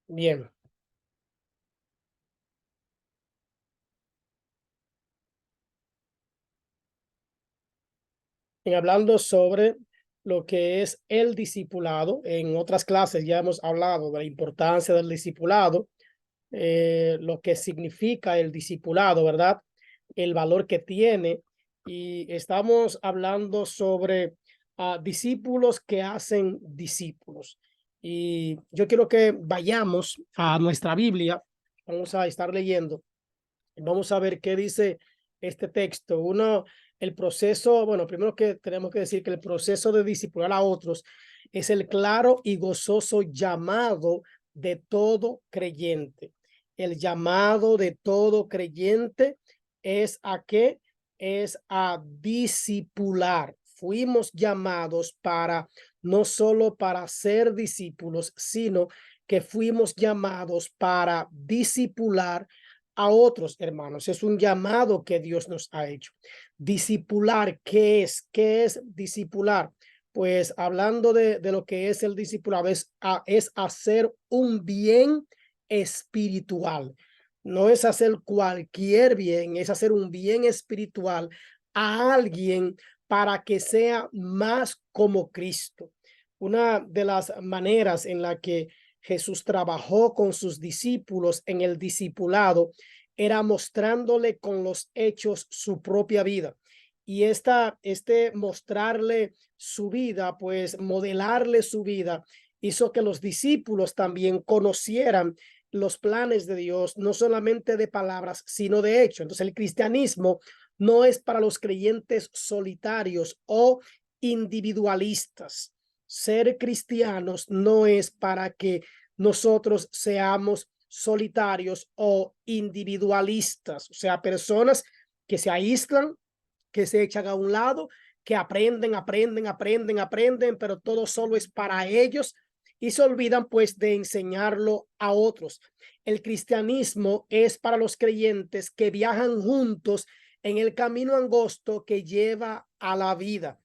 Bien, hablando sobre lo que es el discipulado, en otras clases ya hemos hablado de la importancia del discipulado, lo que significa el discipulado, ¿verdad? El valor que tiene. Y estamos hablando sobre discípulos que hacen discípulos. Y yo quiero que vayamos a nuestra Biblia. Vamos a estar leyendo. Vamos a ver qué dice este texto. Uno, el proceso, bueno, primero que tenemos que decir que el proceso de discipular a otros es el claro y gozoso llamado de todo creyente. El llamado de todo creyente es a qué? Es a discipular. Fuimos llamados para no solo para ser discípulos, sino que fuimos llamados para discipular a otros hermanos. Es un llamado que Dios nos ha hecho. Discipular, ¿qué es? ¿Qué es discipular? Pues hablando de lo que es el discipulado, es hacer un bien espiritual. No es hacer cualquier bien, es hacer un bien espiritual a alguien para que sea más como Cristo. Una de las maneras en la que Jesús trabajó con sus discípulos en el discipulado era mostrándole con los hechos su propia vida. Y este mostrarle su vida, pues modelarle su vida, hizo que los discípulos también conocieran los planes de Dios, no solamente de palabras, sino de hecho. Entonces el cristianismo no es para los creyentes solitarios o individualistas. Ser cristianos no es para que nosotros seamos solitarios o individualistas, o sea, personas que se aíslan, que se echan a un lado, que aprenden, pero todo solo es para ellos y se olvidan pues de enseñarlo a otros. El cristianismo es para los creyentes que viajan juntos en el camino angosto que lleva a la vida.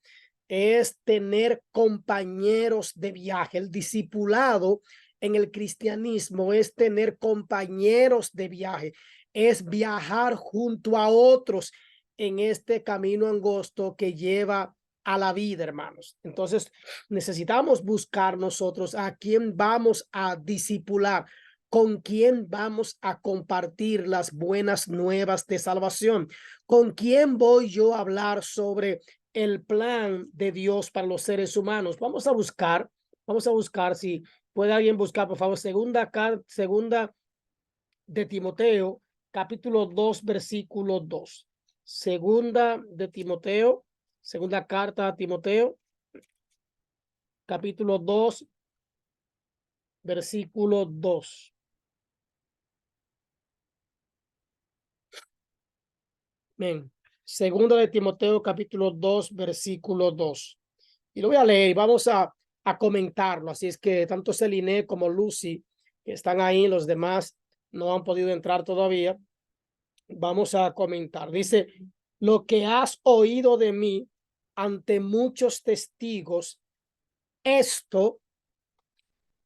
Es tener compañeros de viaje. El discipulado en el cristianismo es tener compañeros de viaje, es viajar junto a otros en este camino angosto que lleva a la vida, hermanos. Entonces, necesitamos buscar nosotros a quién vamos a discipular, con quién vamos a compartir las buenas nuevas de salvación, con quién voy yo a hablar sobre el plan de Dios para los seres humanos. Vamos a buscar si puede alguien buscar, por favor, segunda de Timoteo, capítulo 2, versículo 2. Segunda de Timoteo, segunda carta a Timoteo, capítulo 2, versículo 2. Bien. Segunda de Timoteo, capítulo 2, versículo 2. Y lo voy a leer y vamos a comentarlo. Así es que tanto Celine como Lucy, que están ahí, los demás no han podido entrar todavía. Vamos a comentar. Dice, lo que has oído de mí ante muchos testigos, esto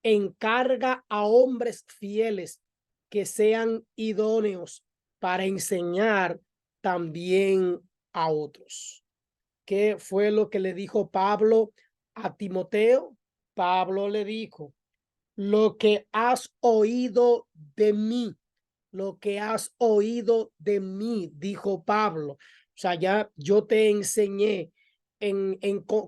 encarga a hombres fieles que sean idóneos para enseñar también a otros. ¿Qué fue lo que le dijo Pablo a Timoteo? Pablo le dijo, lo que has oído de mí, lo que has oído de mí, dijo Pablo. O sea, ya yo te enseñé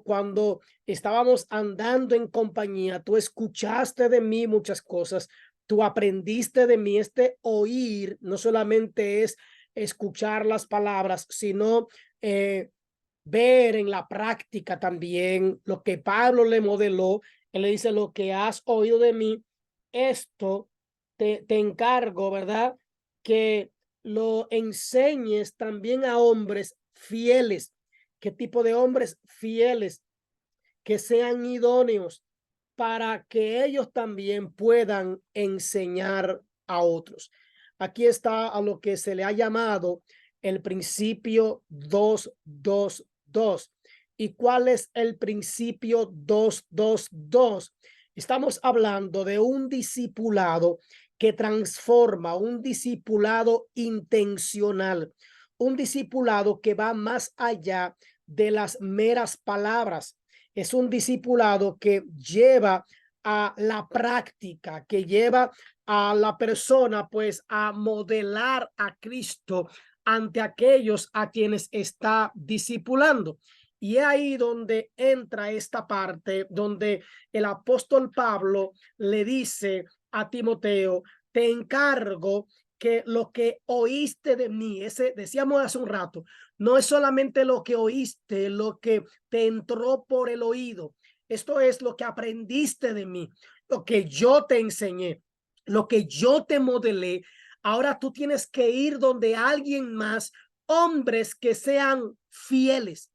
cuando estábamos andando en compañía, tú escuchaste de mí muchas cosas, tú aprendiste de mí. Este oír no solamente es escuchar las palabras, sino ver en la práctica también lo que Pablo le modeló. Él le dice, lo que has oído de mí, esto te encargo, ¿verdad? Que lo enseñes también a hombres fieles. ¿Qué tipo de hombres fieles? Que sean idóneos para que ellos también puedan enseñar a otros. Aquí está a lo que se le ha llamado el principio 222. ¿Y cuál es el principio 222? Estamos hablando de un discipulado que transforma, un discipulado intencional, un discipulado que va más allá de las meras palabras. Es un discipulado que lleva a la práctica, que lleva a la persona pues a modelar a Cristo ante aquellos a quienes está discipulando. Y es ahí donde entra esta parte donde el apóstol Pablo le dice a Timoteo: te encargo que lo que oíste de mí, ese decíamos hace un rato, no es solamente lo que oíste, lo que te entró por el oído. Esto es lo que aprendiste de mí, lo que yo te enseñé, lo que yo te modelé. Ahora tú tienes que ir donde alguien más, hombres que sean fieles.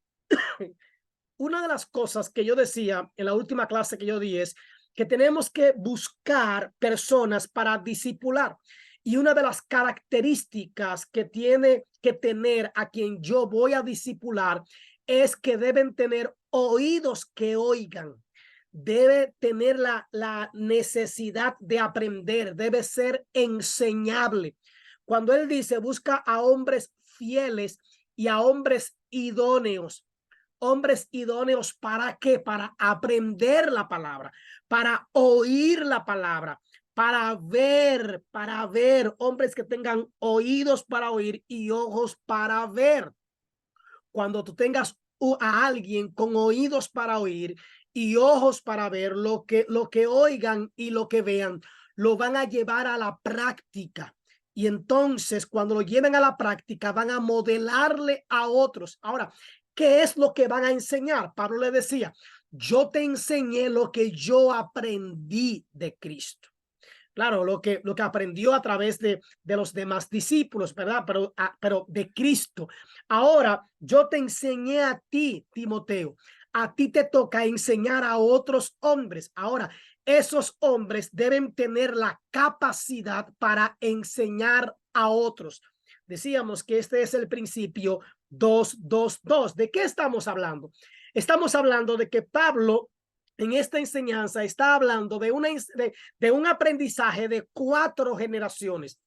Una de las cosas que yo decía en la última clase que yo di es que tenemos que buscar personas para discipular. Y una de las características que tiene que tener a quien yo voy a discipular es que deben tener oídos que oigan. Debe tener la necesidad de aprender, debe ser enseñable. Cuando él dice busca a hombres fieles y a hombres idóneos, hombres idóneos, ¿para qué? Para aprender la palabra, para oír la palabra, para ver, hombres que tengan oídos para oír y ojos para ver. Cuando tú tengas a alguien con oídos para oír y ojos para ver, lo que oigan y lo que vean, lo van a llevar a la práctica. Y entonces, cuando lo lleven a la práctica, van a modelarle a otros. Ahora, ¿qué es lo que van a enseñar? Pablo le decía: yo te enseñé lo que yo aprendí de Cristo. Claro, lo que aprendió a través de los demás discípulos, ¿verdad? Pero de Cristo. Ahora, yo te enseñé a ti, Timoteo. A ti te toca enseñar a otros hombres. Ahora, esos hombres deben tener la capacidad para enseñar a otros. Decíamos que este es el principio 2-2-2. ¿De qué estamos hablando? Estamos hablando de que Pablo en esta enseñanza está hablando de un aprendizaje de 4 generaciones.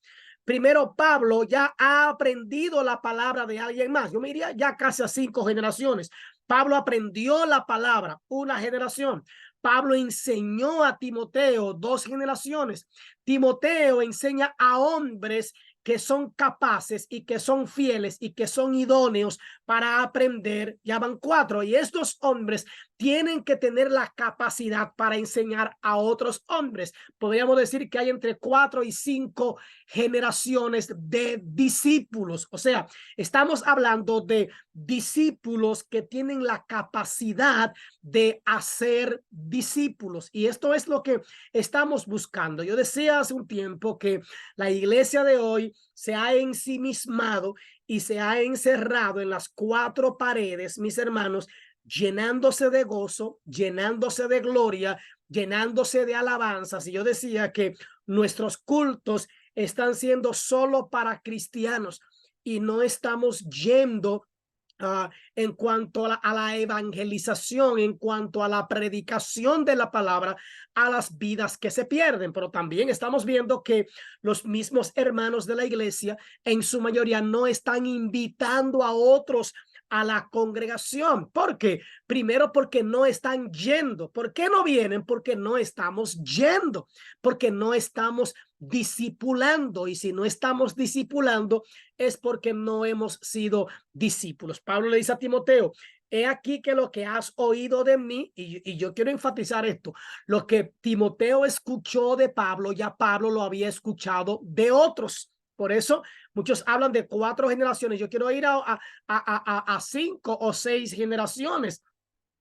Primero, Pablo ya ha aprendido la palabra de alguien más. Yo me diría ya casi a 5 generaciones. Pablo aprendió la palabra, una generación. Pablo enseñó a Timoteo, 2 generaciones. Timoteo enseña a hombres que son capaces y que son fieles y que son idóneos para aprender. Ya van 4. Y estos hombres tienen que tener la capacidad para enseñar a otros hombres. Podríamos decir que hay entre 4 y 5 generaciones de discípulos. O sea, estamos hablando de discípulos que tienen la capacidad de hacer discípulos. Y esto es lo que estamos buscando. Yo decía hace un tiempo que la iglesia de hoy se ha ensimismado y se ha encerrado en las 4 paredes, mis hermanos, llenándose de gozo, llenándose de gloria, llenándose de alabanzas. Y yo decía que nuestros cultos están siendo solo para cristianos y no estamos yendo en cuanto a la evangelización, en cuanto a la predicación de la palabra a las vidas que se pierden. Pero también estamos viendo que los mismos hermanos de la iglesia en su mayoría no están invitando a otros a la congregación. ¿Por qué? Primero, porque no están yendo. ¿Por qué no vienen? Porque no estamos yendo, porque no estamos discipulando. Y si no estamos discipulando es porque no hemos sido discípulos. Pablo le dice a Timoteo: he aquí que lo que has oído de mí, y yo quiero enfatizar esto, lo que Timoteo escuchó de Pablo, ya Pablo lo había escuchado de otros. Por eso muchos hablan de 4 generaciones. Yo quiero ir a 5 o 6 generaciones.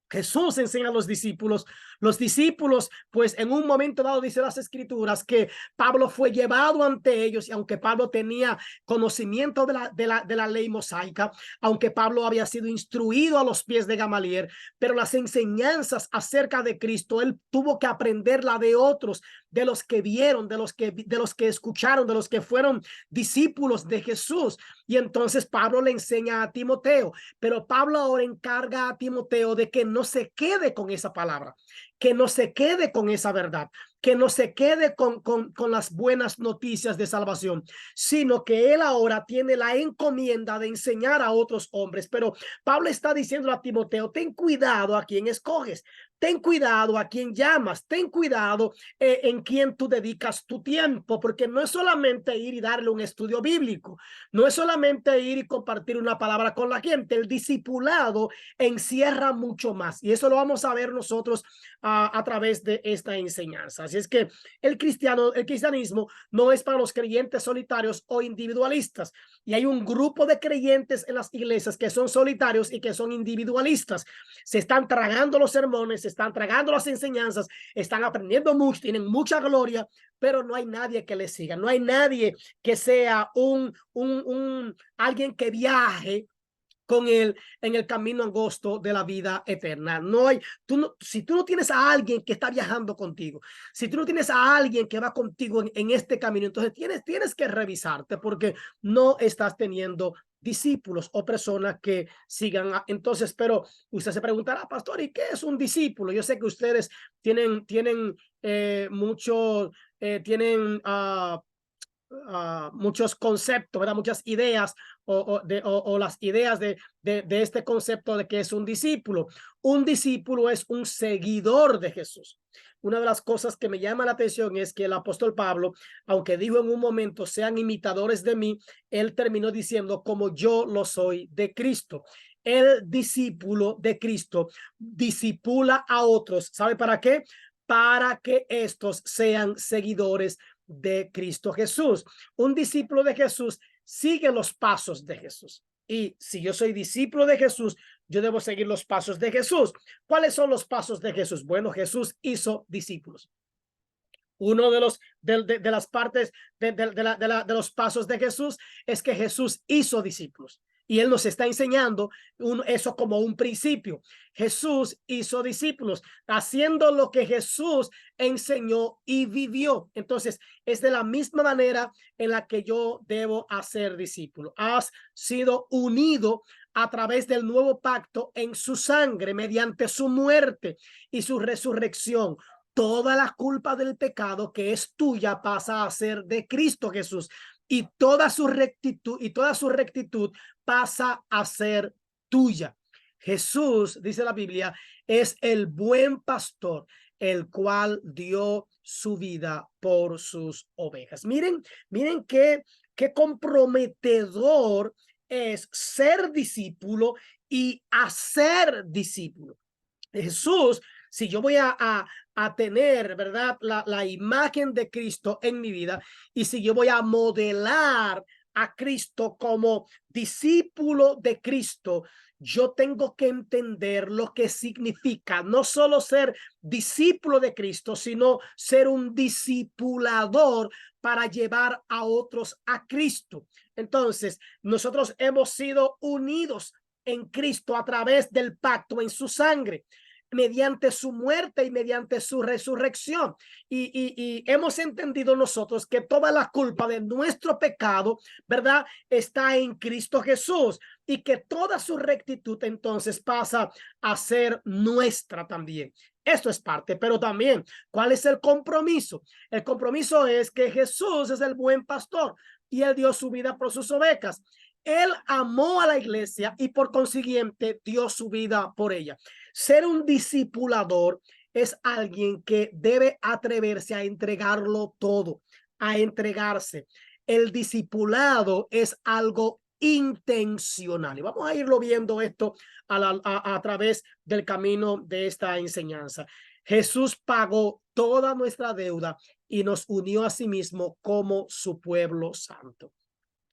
Jesús enseña a los discípulos. Los discípulos, pues en un momento dado, dice las escrituras, que Pablo fue llevado ante ellos, y aunque Pablo tenía conocimiento de la ley mosaica, aunque Pablo había sido instruido a los pies de Gamaliel, pero las enseñanzas acerca de Cristo, él tuvo que aprenderla de otros, de los que vieron, de los que escucharon, de los que fueron discípulos de Jesús. Y entonces Pablo le enseña a Timoteo, pero Pablo ahora encarga a Timoteo de que no se quede con esa palabra, que no se quede con esa verdad, que no se quede con las buenas noticias de salvación, sino que él ahora tiene la encomienda de enseñar a otros hombres. Pero Pablo está diciendo a Timoteo, ten cuidado a quien escoges, ten cuidado a quien llamas, ten cuidado en quien tú dedicas tu tiempo, porque no es solamente ir y darle un estudio bíblico, no es solamente ir y compartir una palabra con la gente. El discipulado encierra mucho más, y eso lo vamos a ver nosotros a través de esta enseñanza. Así es que el cristianismo no es para los creyentes solitarios o individualistas, y hay un grupo de creyentes en las iglesias que son solitarios y que son individualistas. Se están tragando los sermones, se están tragando las enseñanzas, están aprendiendo mucho, tienen mucha gloria, pero no hay nadie que les siga, no hay nadie que sea alguien que viaje con él en el camino angosto de la vida eterna. No hay, si tú no tienes a alguien que está viajando contigo, si tú no tienes a alguien que va contigo en este camino, entonces tienes que revisarte, porque no estás teniendo discípulos o personas que sigan. Entonces, pero usted se preguntará, pastor, ¿y qué es un discípulo? Yo sé que ustedes tienen muchos conceptos, ¿verdad? Muchas ideas o las ideas de este concepto de que es un discípulo. Un discípulo es un seguidor de Jesús. Una de las cosas que me llama la atención es que el apóstol Pablo, aunque dijo en un momento, sean imitadores de mí, él terminó diciendo, como yo lo soy de Cristo. El discípulo de Cristo discipula a otros. ¿Sabe para qué? Para que estos sean seguidores de Cristo Jesús. Un discípulo de Jesús sigue los pasos de Jesús. Y si yo soy discípulo de Jesús, yo debo seguir los pasos de Jesús. ¿Cuáles son los pasos de Jesús? Bueno, Jesús hizo discípulos. Uno de las partes de los pasos de Jesús es que Jesús hizo discípulos. Y él nos está enseñando eso como un principio. Jesús hizo discípulos, haciendo lo que Jesús enseñó y vivió. Entonces, es de la misma manera en la que yo debo hacer discípulo. Has sido unido a través del nuevo pacto en su sangre, mediante su muerte y su resurrección. Toda la culpa del pecado que es tuya pasa a ser de Cristo Jesús, y toda su rectitud pasa a ser tuya. Jesús, dice la Biblia, es el buen pastor, el cual dio su vida por sus ovejas. Miren qué comprometedor es ser discípulo y hacer discípulo. Jesús, si yo voy a tener, ¿verdad?, la imagen de Cristo en mi vida, y si yo voy a modelar a Cristo como discípulo de Cristo, yo tengo que entender lo que significa no solo ser discípulo de Cristo, sino ser un discipulador para llevar a otros a Cristo. Entonces, nosotros hemos sido unidos en Cristo a través del pacto en su sangre, mediante su muerte y mediante su resurrección. Y hemos entendido nosotros que toda la culpa de nuestro pecado, ¿verdad?, está en Cristo Jesús, y que toda su rectitud entonces pasa a ser nuestra también. Esto es parte, pero también, ¿cuál es el compromiso? El compromiso es que Jesús es el buen pastor y él dio su vida por sus ovejas. Él amó a la iglesia y por consiguiente dio su vida por ella. Ser un discipulador es alguien que debe atreverse a entregarlo todo, a entregarse. El discipulado es algo intencional, y vamos a irlo viendo esto a través del camino de esta enseñanza. Jesús pagó toda nuestra deuda y nos unió a sí mismo como su pueblo santo.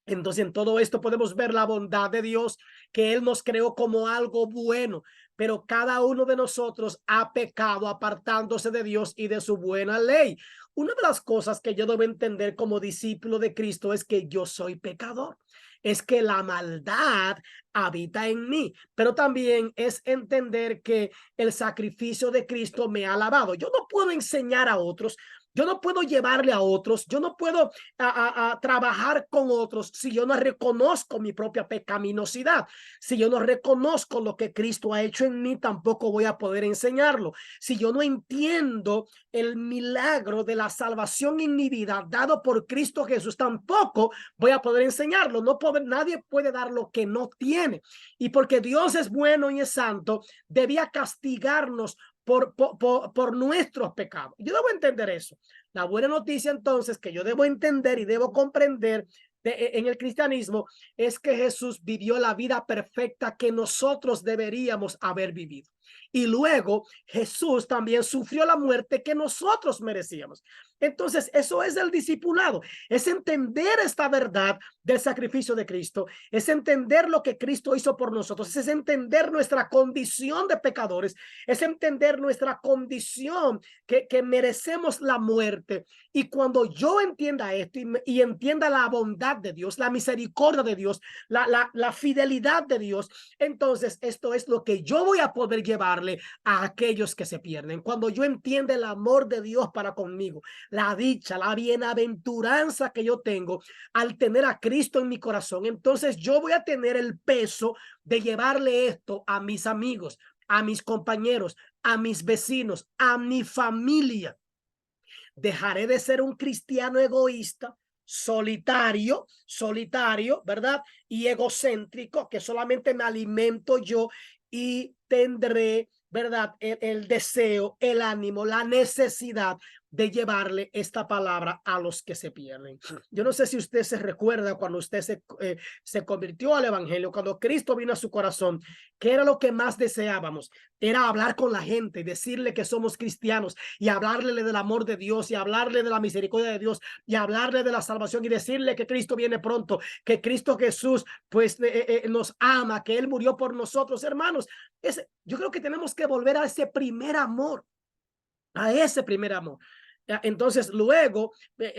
Entonces, en todo esto podemos ver la bondad de Dios, que Él nos creó como algo bueno, pero cada uno de nosotros ha pecado apartándose de Dios y de su buena ley. Una de las cosas que yo debo entender como discípulo de Cristo es que yo soy pecador, es que la maldad habita en mí, pero también es entender que el sacrificio de Cristo me ha lavado. Yo no puedo enseñar a otros, Yo no puedo llevarle a otros, yo no puedo a trabajar con otros si yo no reconozco mi propia pecaminosidad. Si yo no reconozco lo que Cristo ha hecho en mí, tampoco voy a poder enseñarlo. Si yo no entiendo el milagro de la salvación en mi vida dado por Cristo Jesús, tampoco voy a poder enseñarlo. Nadie puede dar lo que no tiene. Y porque Dios es bueno y es santo, debía castigarnos por nuestros pecados. Yo debo entender eso. La buena noticia entonces que yo debo entender y debo comprender en el cristianismo es que Jesús vivió la vida perfecta que nosotros deberíamos haber vivido. Y luego Jesús también sufrió la muerte que nosotros merecíamos. Entonces, eso es el discipulado, es entender esta verdad del sacrificio de Cristo, es entender lo que Cristo hizo por nosotros, es entender nuestra condición de pecadores, es entender nuestra condición que merecemos la muerte. Y cuando yo entienda esto y entienda la bondad de Dios, la misericordia de Dios, la fidelidad de Dios, entonces esto es lo que yo voy a poder llevarle a aquellos que se pierden. Cuando yo entienda el amor de Dios para conmigo, la dicha, la bienaventuranza que yo tengo al tener a Cristo en mi corazón, entonces yo voy a tener el peso de llevarle esto a mis amigos, a mis compañeros, a mis vecinos, a mi familia. Dejaré de ser un cristiano egoísta, solitario, ¿verdad? Y egocéntrico, que solamente me alimento yo, y tendré, ¿verdad? El deseo, el ánimo, la necesidad de llevarle esta palabra a los que se pierden. Yo no sé si usted se recuerda cuando usted se convirtió al evangelio, cuando Cristo vino a su corazón, ¿qué era lo que más deseábamos? Era hablar con la gente y decirle que somos cristianos y hablarle del amor de Dios y hablarle de la misericordia de Dios y hablarle de la salvación y decirle que Cristo viene pronto, que Cristo Jesús pues nos ama, que Él murió por nosotros, hermanos. Yo creo que tenemos que volver a ese primer amor, a ese primer amor. Entonces, luego,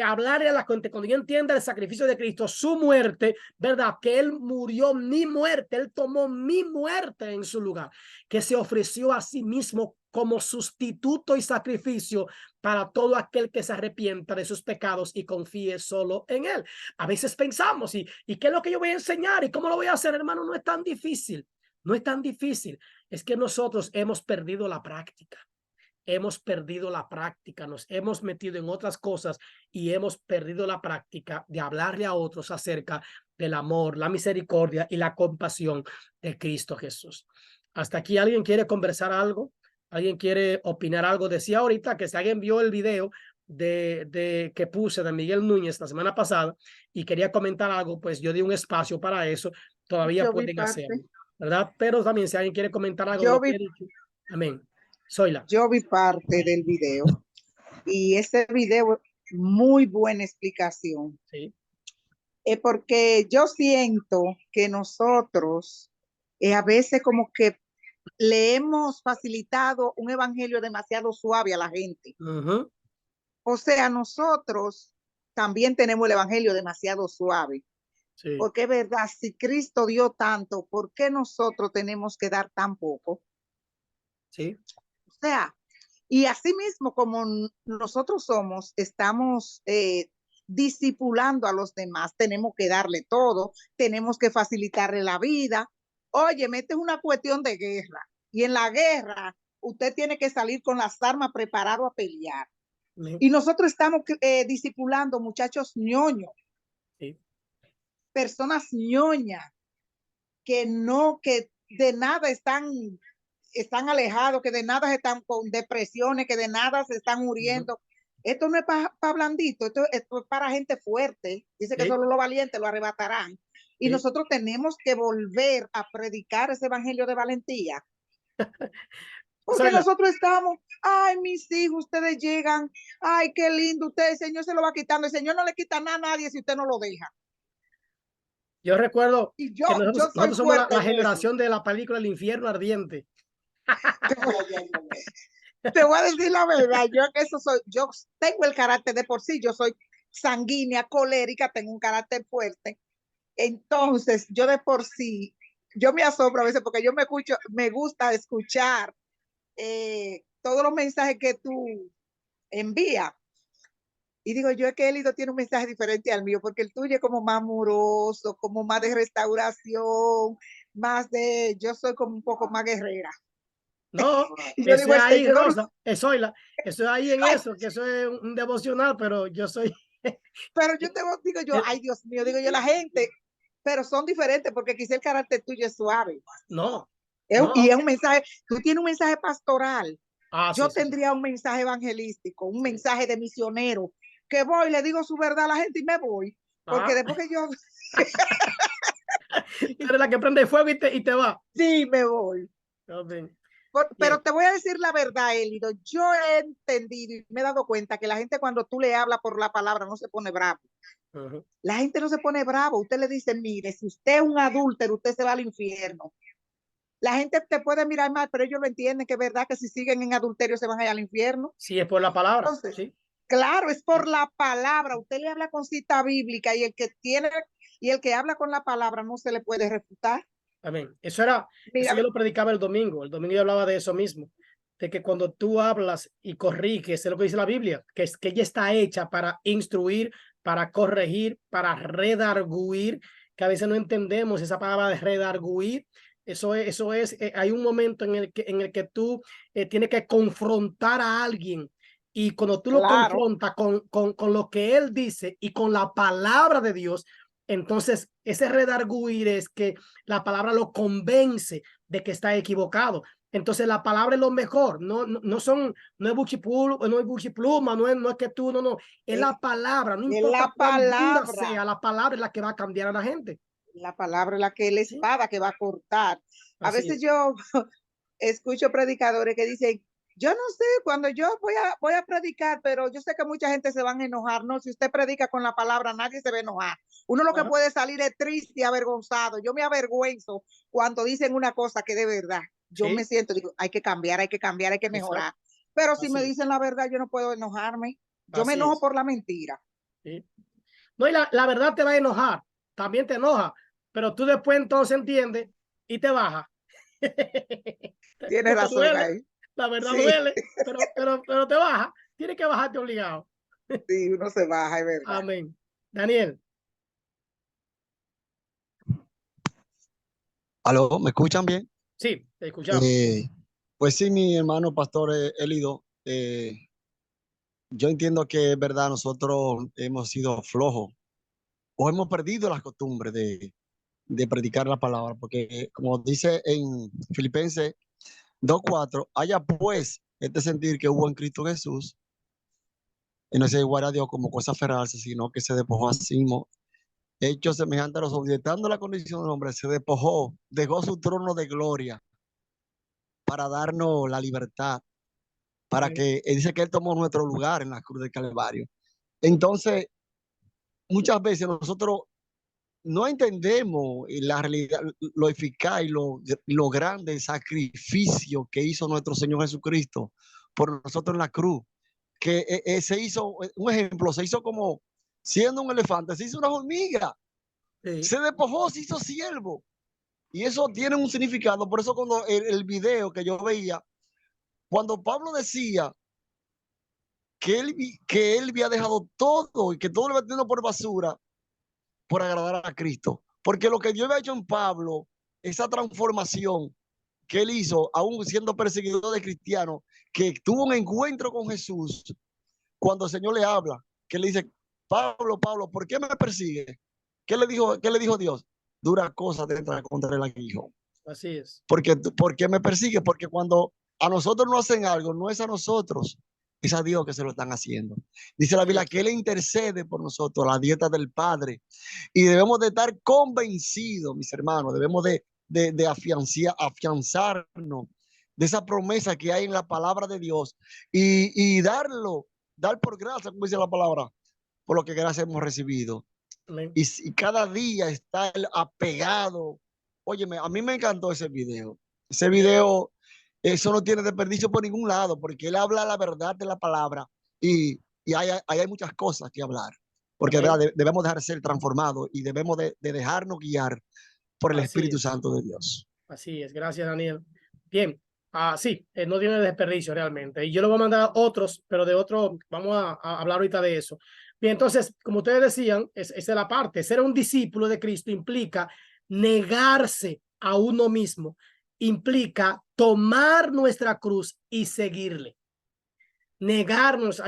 hablarle a la gente, cuando yo entienda el sacrificio de Cristo, su muerte, ¿verdad? Que Él murió mi muerte, Él tomó mi muerte en su lugar, que se ofreció a sí mismo como sustituto y sacrificio para todo aquel que se arrepienta de sus pecados y confíe solo en Él. A veces pensamos, ¿y qué es lo que yo voy a enseñar? ¿Y cómo lo voy a hacer, hermano? No es tan difícil, no es tan difícil. Es que nosotros hemos perdido la práctica. Hemos perdido la práctica, nos hemos metido en otras cosas y hemos perdido la práctica de hablarle a otros acerca del amor, la misericordia y la compasión de Cristo Jesús. Hasta aquí, ¿alguien quiere conversar algo? ¿Alguien quiere opinar algo? Decía ahorita que si alguien vio el video que puse de Miguel Núñez la semana pasada y quería comentar algo, pues yo di un espacio para eso. Todavía Yo vi pueden hacerlo, parte, ¿verdad? Pero también si alguien quiere comentar algo de yo lo que vi, he dicho, amén. Zoila. yo vi parte del video y ese video, muy buena explicación. Sí. Porque yo siento que nosotros a veces como que le hemos facilitado un evangelio demasiado suave a la gente. Uh-huh. O sea, nosotros también tenemos el evangelio demasiado suave. Sí. Porque es verdad, si Cristo dio tanto, ¿por qué nosotros tenemos que dar tan poco? Sí. O sea, y así mismo como nosotros somos, estamos discipulando a los demás, tenemos que darle todo, tenemos que facilitarle la vida. Oye, mete una cuestión de guerra y en la guerra usted tiene que salir con las armas preparado a pelear. Sí. Y nosotros estamos discipulando muchachos ñoños, Sí. personas ñoñas que no, que de nada están alejados, que de nada están con depresiones, que de nada se están Uh-huh. muriendo. Esto no es para blandito, esto es para gente fuerte. Dice que Sí. solo los valientes lo arrebatarán. Y Sí. nosotros tenemos que volver a predicar ese evangelio de valentía. Porque Zoila, nosotros estamos, ay, mis hijos, ustedes llegan, ay, qué lindo, usted, el Señor se lo va quitando. El Señor no le quita nada a nadie si usted no lo deja. yo recuerdo Y que yo soy nosotros somos fuerte la en eso. generación de la película El Infierno Ardiente. Te voy a decir la verdad, yo que eso soy, yo tengo el carácter de por sí, yo soy sanguínea, colérica, tengo un carácter fuerte. Entonces, yo de por sí, yo me asombro a veces porque yo me gusta escuchar todos los mensajes que tú envías. Y digo yo, es que Elido tiene un mensaje diferente al mío, porque el tuyo es como más amoroso, como más de restauración, más de, yo soy como un poco más guerrera. No, Y yo ese digo, el ahí, Señor, Rosa, eso es ahí en ay, eso, que eso es un devocional, pero yo soy, pero yo te digo yo, eh, ay Dios mío, digo yo, la gente, pero son diferentes porque quizá el carácter tuyo es suave. no, Y no, es un mensaje, tú tienes un mensaje pastoral. sí, Yo sí, tendría un mensaje evangelístico, un sí. mensaje de misionero, que voy, le digo su verdad a la gente y me voy. Porque Ah, después que yo, tú eres la que prende fuego y te va. sí, me voy. Amén. Pero Bien. te voy a decir la verdad, Elido. Yo he entendido y me he dado cuenta que la gente cuando tú le hablas por la palabra no se pone bravo. Ujú. La gente no se pone bravo. Usted le dice, mire, si usted es un adúltero, usted se va al infierno. La gente te puede mirar mal, pero ellos lo entienden que es verdad que si siguen en adulterio se van a ir al infierno. Sí, es por la palabra, Entonces, sí. claro, es por Sí. la palabra. Usted le habla con cita bíblica y el que habla con la palabra no se le puede refutar. Amén. Eso yo Mira, lo predicaba el domingo. El domingo yo hablaba de eso mismo, de que cuando tú hablas y corriges, es lo que dice la Biblia, que es que ella está hecha para instruir, para corregir, para redarguir, que a veces no entendemos esa palabra de redarguir. Hay un momento en el que tú tienes que confrontar a alguien y cuando tú lo claro, confrontas con lo que él dice y con la palabra de Dios, entonces ese redarguir es que la palabra lo convence de que está equivocado. Entonces la palabra es lo mejor, no es buchipluma, no es que tú, no, es es, la palabra, no es importa la cuán dura palabra. sea, la palabra es la que va a cambiar a la gente. La palabra es la que es la ¿Sí? espada que va a cortar. A Así veces es. yo escucho predicadores que dicen, yo no sé, cuando yo voy a predicar, pero yo sé que mucha gente se van a enojar. No, si usted predica con la palabra, nadie se va a enojar. Uno lo que Ajá, puede salir es triste y avergonzado. Yo me avergüenzo cuando dicen una cosa que de verdad. Yo me sí, siento, digo, hay que cambiar, hay que cambiar, hay que exacto. mejorar. Pero si me Así es. dicen la verdad, yo no puedo enojarme. Yo me Así enojo es. por la mentira. ¿Sí? No, y la verdad te va a enojar, también te enoja, pero tú después entonces entiendes y te baja. Tienes Porque razón duele, ahí. la verdad Sí, duele, pero te baja. Tienes que bajarte obligado. sí, uno se baja, es verdad. Amén. Daniel, ¿Aló? ¿Me escuchan bien? sí, te escuchamos. Eh, pues sí, mi hermano pastor Elido, yo entiendo que es verdad, nosotros hemos sido flojos o hemos perdido la costumbre de predicar la palabra, porque como dice en Filipenses 2:4, haya pues este sentir que hubo en Cristo Jesús, y no se igual a Dios como cosa aferrarse, sino que se despojó a sí mismo, hecho semejante a los hombres, estando en la condición del hombre, se despojó, dejó su trono de gloria para darnos la libertad para Amén. que él dice que él tomó nuestro lugar en la cruz del Calvario. Entonces, muchas veces nosotros no entendemos la realidad, lo eficaz y lo grande sacrificio que hizo nuestro Señor Jesucristo por nosotros en la cruz. Que se hizo, un ejemplo, se hizo como siendo un elefante, se hizo una hormiga, Sí, se despojó, se hizo siervo. Y eso tiene un significado. Por eso cuando el video que yo veía, cuando Pablo decía que él había dejado todo y que todo lo había tenido por basura por agradar a Cristo. Porque lo que Dios había hecho en Pablo, esa transformación que él hizo, aún siendo perseguidor de cristianos, que tuvo un encuentro con Jesús, cuando el Señor le habla, que le dice, Pablo, Pablo, ¿por qué me persigue? Qué le dijo Dios? Dura cosa de entrar contra el aguijón. así es. ¿Por qué me persigue? Porque cuando a nosotros no hacen algo, no es a nosotros, es a Dios que se lo están haciendo. Dice la Así Biblia es. que Él intercede por nosotros, la dieta del Padre. Y debemos de estar convencidos, mis hermanos, debemos de afianzarnos de esa promesa que hay en la palabra de Dios y dar por gracia, como dice la palabra, por lo que gracias hemos recibido Amén. y cada día está apegado. Óyeme, a mí me encantó ese video. Ese video, eso no tiene desperdicio por ningún lado, porque él habla la verdad de la palabra y hay muchas cosas que hablar, porque de verdad, Amén. debemos dejar de ser transformados y debemos de dejarnos guiar por el Así Espíritu es. Santo de Dios. Así es. Gracias, Daniel. Bien. Sí, no tiene desperdicio realmente. Y yo lo voy a mandar a otros, pero de otro, vamos a hablar ahorita de eso. Bien, entonces, como ustedes decían, esa es la parte. Ser un discípulo de Cristo implica negarse a uno mismo, implica tomar nuestra cruz y seguirle. Negarnos,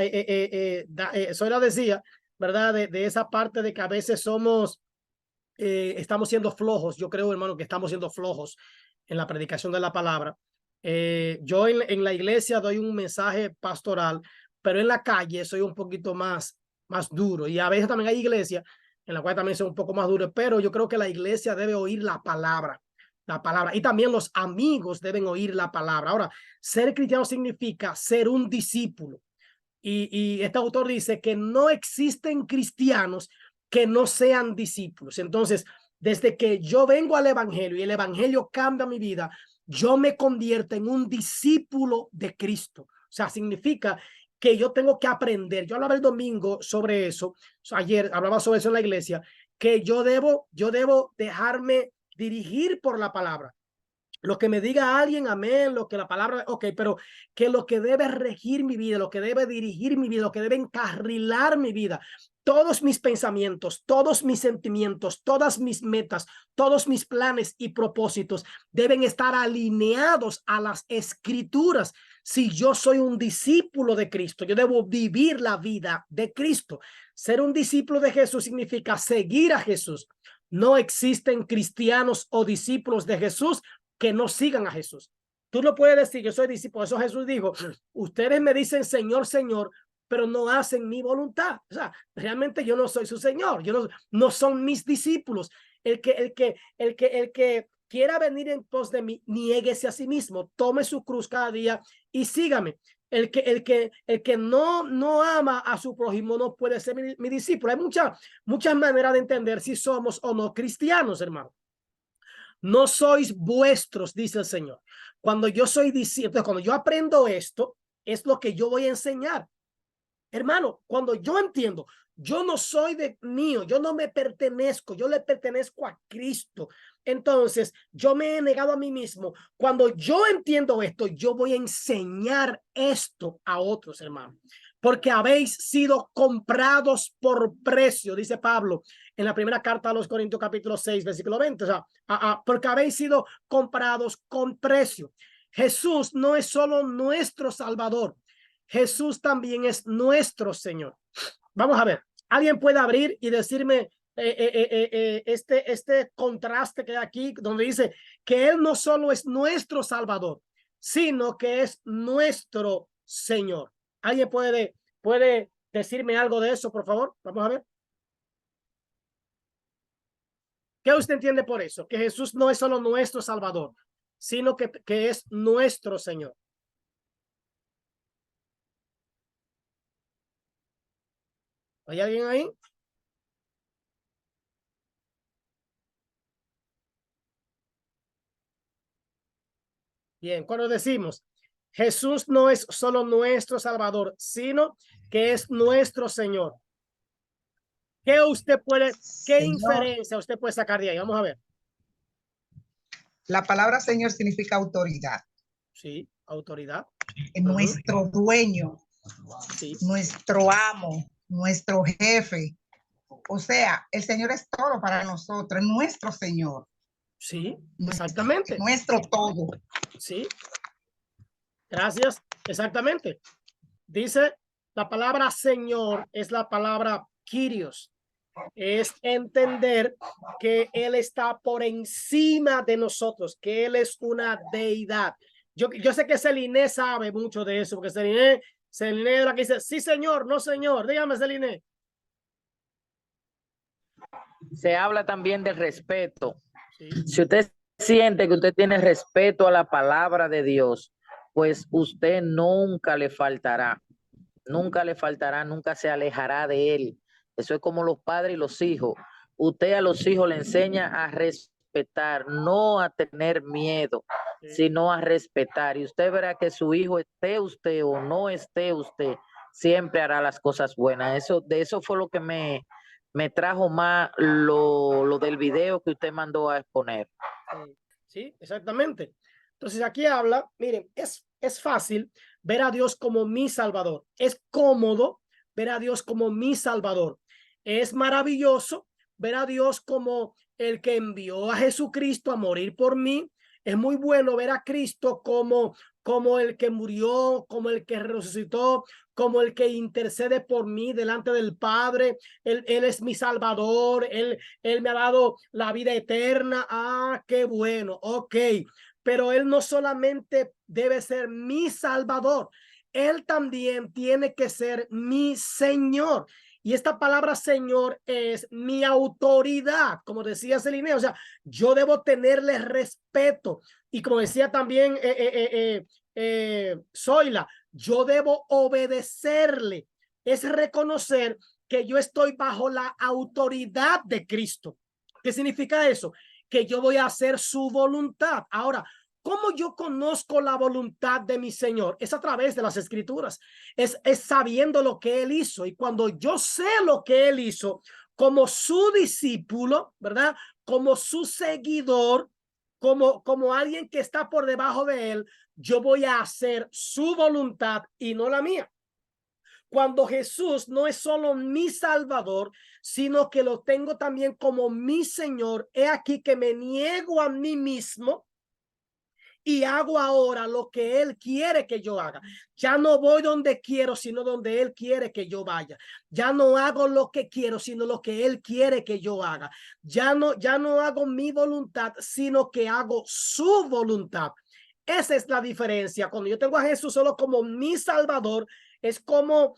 Zoila decía, ¿verdad? De esa parte de que a veces estamos siendo flojos. Yo creo, hermano, que estamos siendo flojos en la predicación de la palabra. Yo en la iglesia doy un mensaje pastoral, pero en la calle soy un poquito más duro. Y a veces también hay iglesias en la cual también soy un poco más duro, pero yo creo que la iglesia debe oír la palabra. Y también los amigos deben oír la palabra. Ahora, ser cristiano significa ser un discípulo. Y este autor dice que no existen cristianos que no sean discípulos. Entonces, desde que yo vengo al evangelio y el evangelio cambia mi vida, yo me convierto en un discípulo de Cristo. O sea, significa que yo tengo que aprender. Yo hablaba el domingo sobre eso. Ayer hablaba sobre eso en la iglesia, que yo debo dejarme dirigir por la palabra. Lo que me diga alguien, amén, lo que la palabra, ok, pero que lo que debe regir mi vida, lo que debe dirigir mi vida, lo que debe encarrilar mi vida, todos mis pensamientos, todos mis sentimientos, todas mis metas, todos mis planes y propósitos deben estar alineados a las escrituras. Si yo soy un discípulo de Cristo, yo debo vivir la vida de Cristo. Ser un discípulo de Jesús significa seguir a Jesús. No existen cristianos o discípulos de Jesús que no sigan a Jesús. Tú no puedes decir, yo soy discípulo. Eso Jesús dijo, ustedes me dicen Señor, Señor, pero no hacen mi voluntad. O sea, realmente yo no soy su Señor. Yo no son mis discípulos. El que quiera venir en pos de mí, niéguese a sí mismo, tome su cruz cada día y sígame. El que no ama a su prójimo no puede ser mi discípulo. Hay muchas maneras de entender si somos o no cristianos, hermano. No sois vuestros, dice el Señor. Cuando yo soy discípulo, cuando yo aprendo esto, es lo que yo voy a enseñar. Hermano, cuando yo entiendo, yo no soy de mío, yo no me pertenezco, yo le pertenezco a Cristo. Entonces, yo me he negado a mí mismo. Cuando yo entiendo esto, yo voy a enseñar esto a otros, hermanos. Porque habéis sido comprados por precio, dice Pablo en la primera carta a los Corintios capítulo 6, versículo 20. O sea, porque habéis sido comprados con precio. Jesús no es solo nuestro Salvador. Jesús también es nuestro Señor. Vamos a ver, ¿alguien puede abrir y decirme este contraste que hay aquí, donde dice que Él no solo es nuestro Salvador, sino que es nuestro Señor? ¿Alguien puede decirme algo de eso, por favor? Vamos a ver. ¿Qué usted entiende por eso? Que Jesús no es solo nuestro Salvador, sino que es nuestro Señor. ¿Hay alguien ahí? Bien, cuando decimos Jesús no es solo nuestro Salvador, sino que es nuestro Señor, ¿qué Señor, inferencia usted puede sacar de ahí? Vamos a ver. la palabra Señor significa autoridad. Sí, autoridad. Nuestro dueño, sí, nuestro amo, nuestro jefe. O sea, el Señor es todo para nosotros, nuestro Señor. Sí, exactamente. Nuestro todo. Sí. Gracias. Exactamente. Dice la palabra Señor es la palabra Kyrios. Es entender que Él está por encima de nosotros, que Él es una deidad. Yo sé que Celine sabe mucho de eso, porque Celine es la que dice, sí, señor, no, señor. Dígame, Celine. Se habla también del respeto. Sí. Si usted siente que usted tiene respeto a la palabra de Dios, pues usted nunca le faltará, nunca se alejará de él. Eso es como los padres y los hijos. Usted a los hijos le enseña a respetar, no a tener miedo, sino a respetar. Y usted verá que su hijo, esté usted o no esté usted, siempre hará las cosas buenas. De eso fue lo que me trajo más lo del video que usted mandó a exponer. Sí, exactamente. Entonces aquí habla, miren, es fácil ver a Dios como mi Salvador. Es cómodo ver a Dios como mi Salvador. Es maravilloso ver a Dios como el que envió a Jesucristo a morir por mí. Es muy bueno ver a Cristo como el que murió, como el que resucitó, como el que intercede por mí delante del Padre. Él es mi Salvador. Él me ha dado la vida eterna. Ah, qué bueno. Ok. Pero Él no solamente debe ser mi Salvador, Él también tiene que ser mi Señor. Y esta palabra Señor es mi autoridad, como decía Celine. O sea, yo debo tenerle respeto. Y como decía también Zoila, yo debo obedecerle. Es reconocer que yo estoy bajo la autoridad de Cristo. ¿Qué significa eso? Que yo voy a hacer su voluntad. Ahora, ¿cómo yo conozco la voluntad de mi Señor? Es a través de las Escrituras, es sabiendo lo que Él hizo. Y cuando yo sé lo que Él hizo, como su discípulo, ¿verdad? Como su seguidor, como alguien que está por debajo de Él, yo voy a hacer su voluntad y no la mía. Cuando Jesús no es solo mi Salvador, sino que lo tengo también como mi Señor, he aquí que me niego a mí mismo y hago ahora lo que Él quiere que yo haga. Ya no voy donde quiero, sino donde Él quiere que yo vaya. Ya no hago lo que quiero, sino lo que Él quiere que yo haga. Ya no hago mi voluntad, sino que hago su voluntad. Esa es la diferencia. Cuando yo tengo a Jesús solo como mi Salvador, es como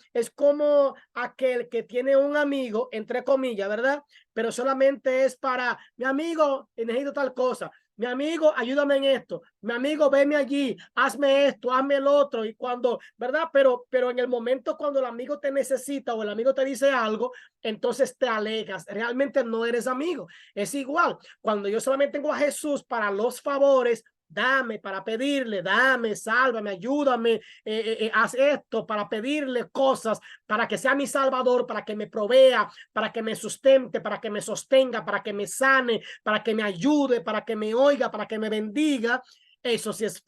aquel que tiene un amigo, entre comillas, ¿verdad? Pero solamente es para mi amigo, necesito tal cosa. Mi amigo, ayúdame en esto. Mi amigo, veme allí, hazme esto, hazme el otro. Y cuando, ¿verdad? Pero en el momento cuando el amigo te necesita o el amigo te dice algo, entonces te alejas. Realmente no eres amigo. Es igual. Cuando yo solamente tengo a Jesús para los favores, dame para pedirle, dame, sálvame, ayúdame, haz esto para pedirle cosas, para que sea mi Salvador, para que me provea, para que me sustente, para que me sostenga, para que me sane, para que me ayude, para que me oiga, para que me bendiga. Eso sí es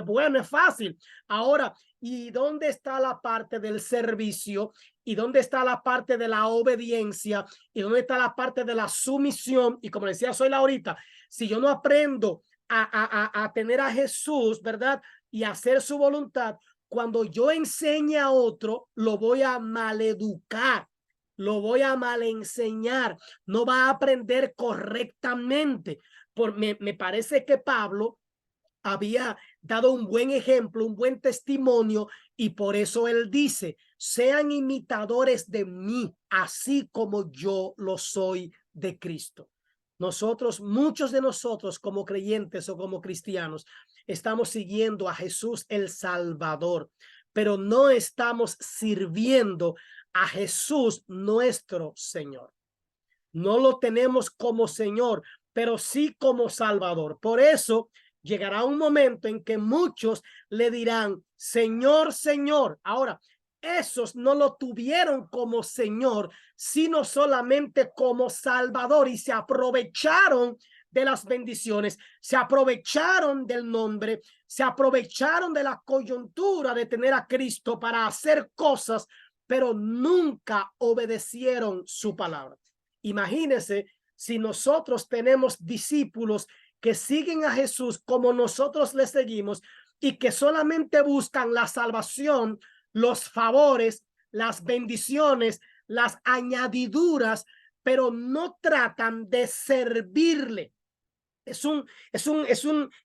bueno, es fácil. Ahora, ¿y dónde está la parte del servicio? ¿Y dónde está la parte de la obediencia? ¿Y dónde está la parte de la sumisión? Y como decía Zoila ahorita, si yo no aprendo a tener a Jesús, ¿verdad? Y hacer su voluntad, cuando yo enseñe a otro, lo voy a maleducar, lo voy a malenseñar, no va a aprender correctamente. Me parece que Pablo había dado un buen ejemplo, un buen testimonio, y por eso él dice, sean imitadores de mí, así como yo lo soy de Cristo. Nosotros, muchos de nosotros como creyentes o como cristianos, estamos siguiendo a Jesús el Salvador, pero no estamos sirviendo a Jesús nuestro Señor. No lo tenemos como Señor, pero sí como Salvador. Por eso llegará un momento en que muchos le dirán, Señor, Señor. Ahora, esos no lo tuvieron como Señor, sino solamente como Salvador, y se aprovecharon de las bendiciones, se aprovecharon del nombre, se aprovecharon de la coyuntura de tener a Cristo para hacer cosas, pero nunca obedecieron su palabra. Imagínense si nosotros tenemos discípulos que siguen a Jesús como nosotros le seguimos y que solamente buscan la salvación, los favores, las bendiciones, las añadiduras, pero no tratan de servirle.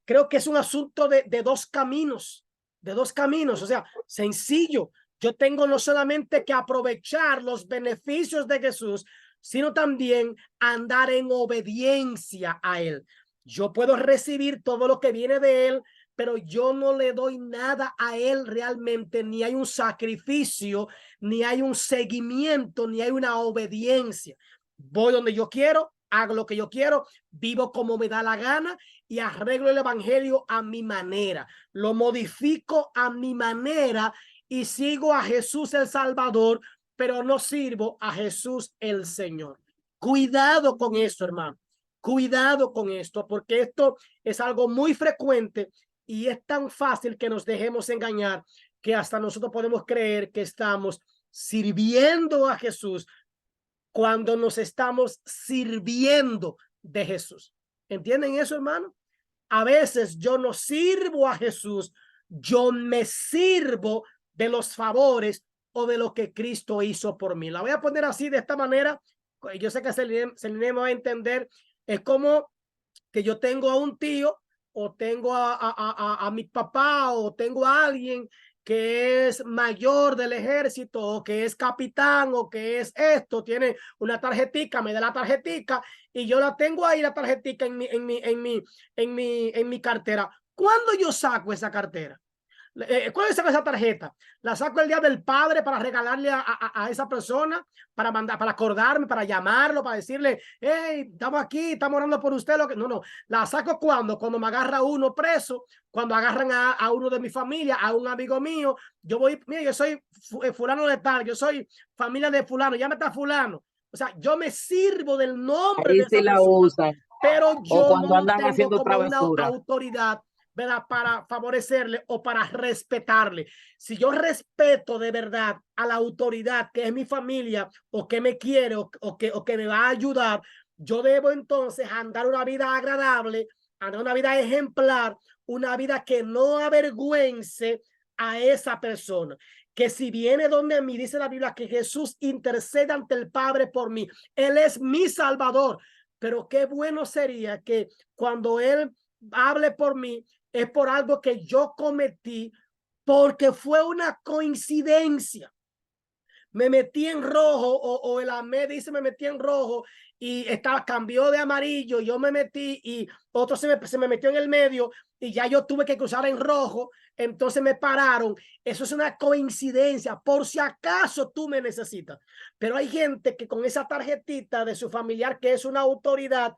Creo que es un asunto de dos caminos, o sea, sencillo. Yo tengo no solamente que aprovechar los beneficios de Jesús, sino también andar en obediencia a Él. Yo puedo recibir todo lo que viene de Él, pero yo no le doy nada a Él realmente, ni hay un sacrificio, ni hay un seguimiento, ni hay una obediencia. Voy donde yo quiero, hago lo que yo quiero, vivo como me da la gana y arreglo el evangelio a mi manera, lo modifico a mi manera y sigo a Jesús el Salvador, pero no sirvo a Jesús el Señor. Cuidado con esto, hermano. Cuidado con esto, porque esto es algo muy frecuente y es tan fácil que nos dejemos engañar que hasta nosotros podemos creer que estamos sirviendo a Jesús cuando nos estamos sirviendo de Jesús. ¿Entienden eso, hermano? A veces yo no sirvo a Jesús, yo me sirvo de los favores o de lo que Cristo hizo por mí. La voy a poner así, de esta manera. Yo sé que se me va a entender. Es como que yo tengo a un tío o tengo a mi papá o tengo a alguien que es mayor del ejército o que es capitán o que es esto, tiene una tarjetica, me da la tarjetica y yo la tengo ahí, la tarjetica en mi cartera. ¿Cuándo yo saco esa cartera? ¿Cuándo saco esa tarjeta? La saco el día del padre para regalarle a esa persona, para mandar, para acordarme, para llamarlo, para decirle, hey, estamos aquí, estamos orando por usted. No, la saco cuando me agarra uno preso, cuando agarran a uno de mi familia, a un amigo mío. Yo voy, mira, yo soy fulano de tal, yo soy familia de fulano, llámate a fulano. O sea, yo me sirvo del nombre Ahí de sí esa la persona, usan. pero O yo cuando no lo andan tengo haciendo como una travesura. autoridad, ¿verdad? Para favorecerle o para respetarle. Si yo respeto de verdad a la autoridad que es mi familia o que me quiere o que me va a ayudar, yo debo entonces andar una vida agradable, andar una vida ejemplar, una vida que no avergüence a esa persona. Que si viene donde mí, dice la Biblia, que Jesús intercede ante el Padre por mí. Él es mi Salvador. Pero qué bueno sería que cuando Él hable por mí, es por algo que yo cometí, porque fue una coincidencia. Me metí en rojo o el AME dice me metí en rojo y cambió de amarillo, yo me metí y otro se me metió en el medio y ya yo tuve que cruzar en rojo, entonces me pararon. Eso es una coincidencia, por si acaso tú me necesitas. Pero hay gente que con esa tarjetita de su familiar que es una autoridad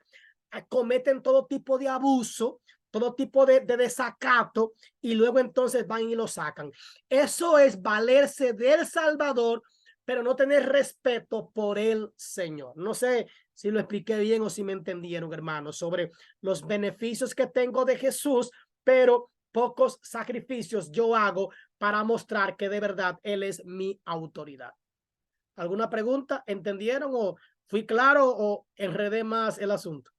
cometen todo tipo de abuso, todo tipo de desacato y luego entonces van y lo sacan. Eso es valerse del Salvador, pero no tener respeto por el Señor. No sé si lo expliqué bien o si me entendieron, hermanos, sobre los beneficios que tengo de Jesús, pero pocos sacrificios yo hago para mostrar que de verdad Él es mi autoridad. ¿Alguna pregunta? ¿Entendieron o fui claro o enredé más el asunto?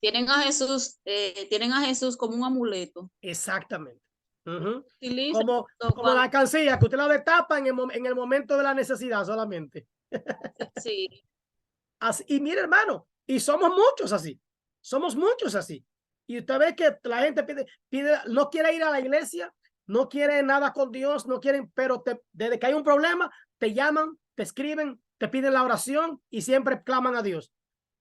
Tienen a Jesús como un amuleto. Exactamente. Como la alcancía, que usted la destapa en el momento de la necesidad solamente. Sí. Así, y mire, hermano, y somos muchos así. Somos muchos así. Y usted ve que la gente pide, no quiere ir a la iglesia, no quiere nada con Dios, no quieren, pero desde que hay un problema, te llaman, te escriben, te piden la oración y siempre claman a Dios.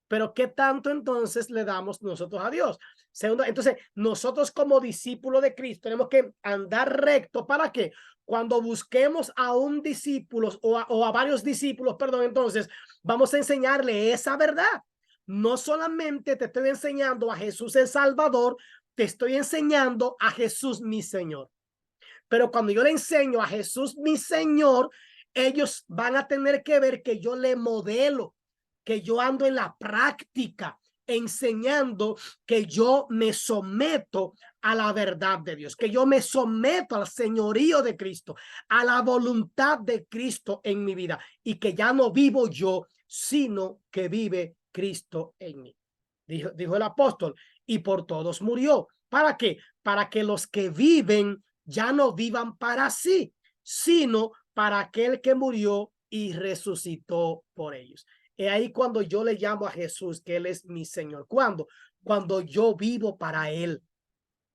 Pero ¿qué tanto entonces le damos nosotros a Dios? Segundo, entonces nosotros como discípulos de Cristo tenemos que andar recto. ¿Para qué? Cuando busquemos a un discípulo o a varios discípulos, perdón, entonces vamos a enseñarle esa verdad. No solamente te estoy enseñando a Jesús el Salvador, te estoy enseñando a Jesús mi Señor. Pero cuando yo le enseño a Jesús mi Señor, ellos van a tener que ver que yo le modelo, que yo ando en la práctica, enseñando que yo me someto a la verdad de Dios, que yo me someto al señorío de Cristo, a la voluntad de Cristo en mi vida y que ya no vivo yo, sino que vive Cristo en mí. Dijo el apóstol, y por todos murió. ¿Para qué? Para que los que viven ya no vivan para sí, sino para aquel que murió y resucitó por ellos. Y ahí cuando yo le llamo a Jesús, que Él es mi Señor. ¿Cuándo? Cuando yo vivo para Él.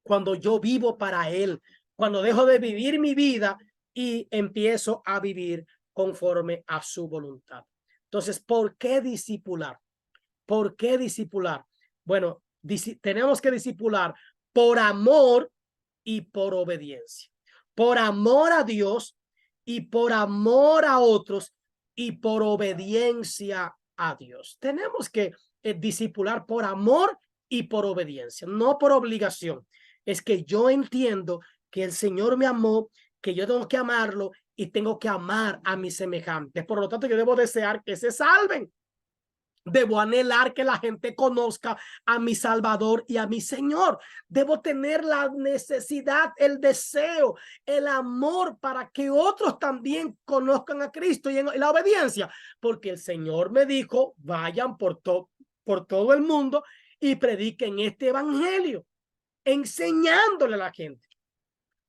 Cuando yo vivo para Él. Cuando dejo de vivir mi vida y empiezo a vivir conforme a su voluntad. Entonces, ¿por qué discipular? ¿Por qué discipular? Bueno, tenemos que discipular por amor y por obediencia. Por amor a Dios y por amor a otros y por obediencia a Dios. Tenemos que discipular por amor y por obediencia, no por obligación. Es que yo entiendo que el Señor me amó, que yo tengo que amarlo y tengo que amar a mis semejantes. Por lo tanto, yo debo desear que se salven. Debo anhelar que la gente conozca a mi Salvador y a mi Señor. Debo tener la necesidad, el deseo, el amor para que otros también conozcan a Cristo y en la obediencia. Porque el Señor me dijo, vayan por todo el mundo y prediquen este evangelio, enseñándole a la gente.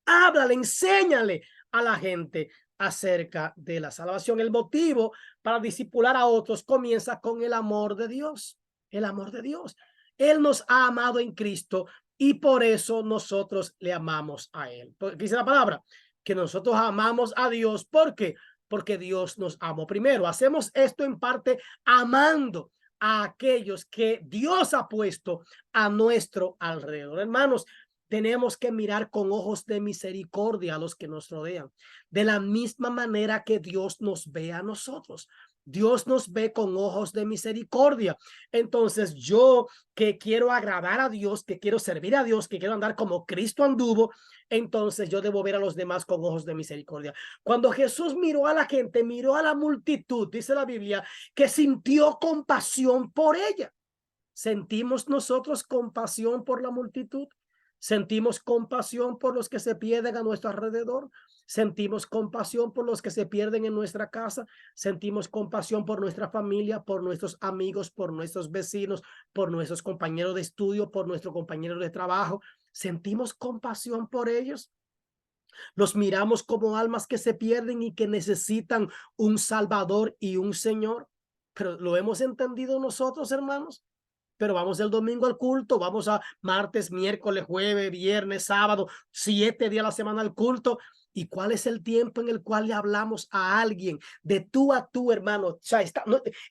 Háblale, enséñale a la gente acerca de la salvación. El motivo para discipular a otros comienza con el amor de Dios. El amor de Dios. Él nos ha amado en Cristo y por eso nosotros le amamos a Él. Dice la palabra que nosotros amamos a Dios. ¿Por qué? Porque Dios nos amó primero. Hacemos esto en parte amando a aquellos que Dios ha puesto a nuestro alrededor. Hermanos, tenemos que mirar con ojos de misericordia a los que nos rodean, de la misma manera que Dios nos ve a nosotros. Dios nos ve con ojos de misericordia. Entonces, yo que quiero agradar a Dios, que quiero servir a Dios, que quiero andar como Cristo anduvo, entonces yo debo ver a los demás con ojos de misericordia. Cuando Jesús miró a la gente, miró a la multitud, dice la Biblia, que sintió compasión por ella. ¿Sentimos nosotros compasión por la multitud? ¿Sentimos compasión por los que se pierden a nuestro alrededor? ¿Sentimos compasión por los que se pierden en nuestra casa? ¿Sentimos compasión por nuestra familia, por nuestros amigos, por nuestros vecinos, por nuestros compañeros de estudio, por nuestros compañeros de trabajo? ¿Sentimos compasión por ellos? Los miramos como almas que se pierden y que necesitan un Salvador y un Señor. Pero ¿lo hemos entendido nosotros, hermanos? Pero vamos el domingo al culto, vamos a martes, miércoles, jueves, viernes, sábado, 7 días a la semana al culto. ¿Y cuál es el tiempo en el cual le hablamos a alguien de tú a tú, hermano? O sea,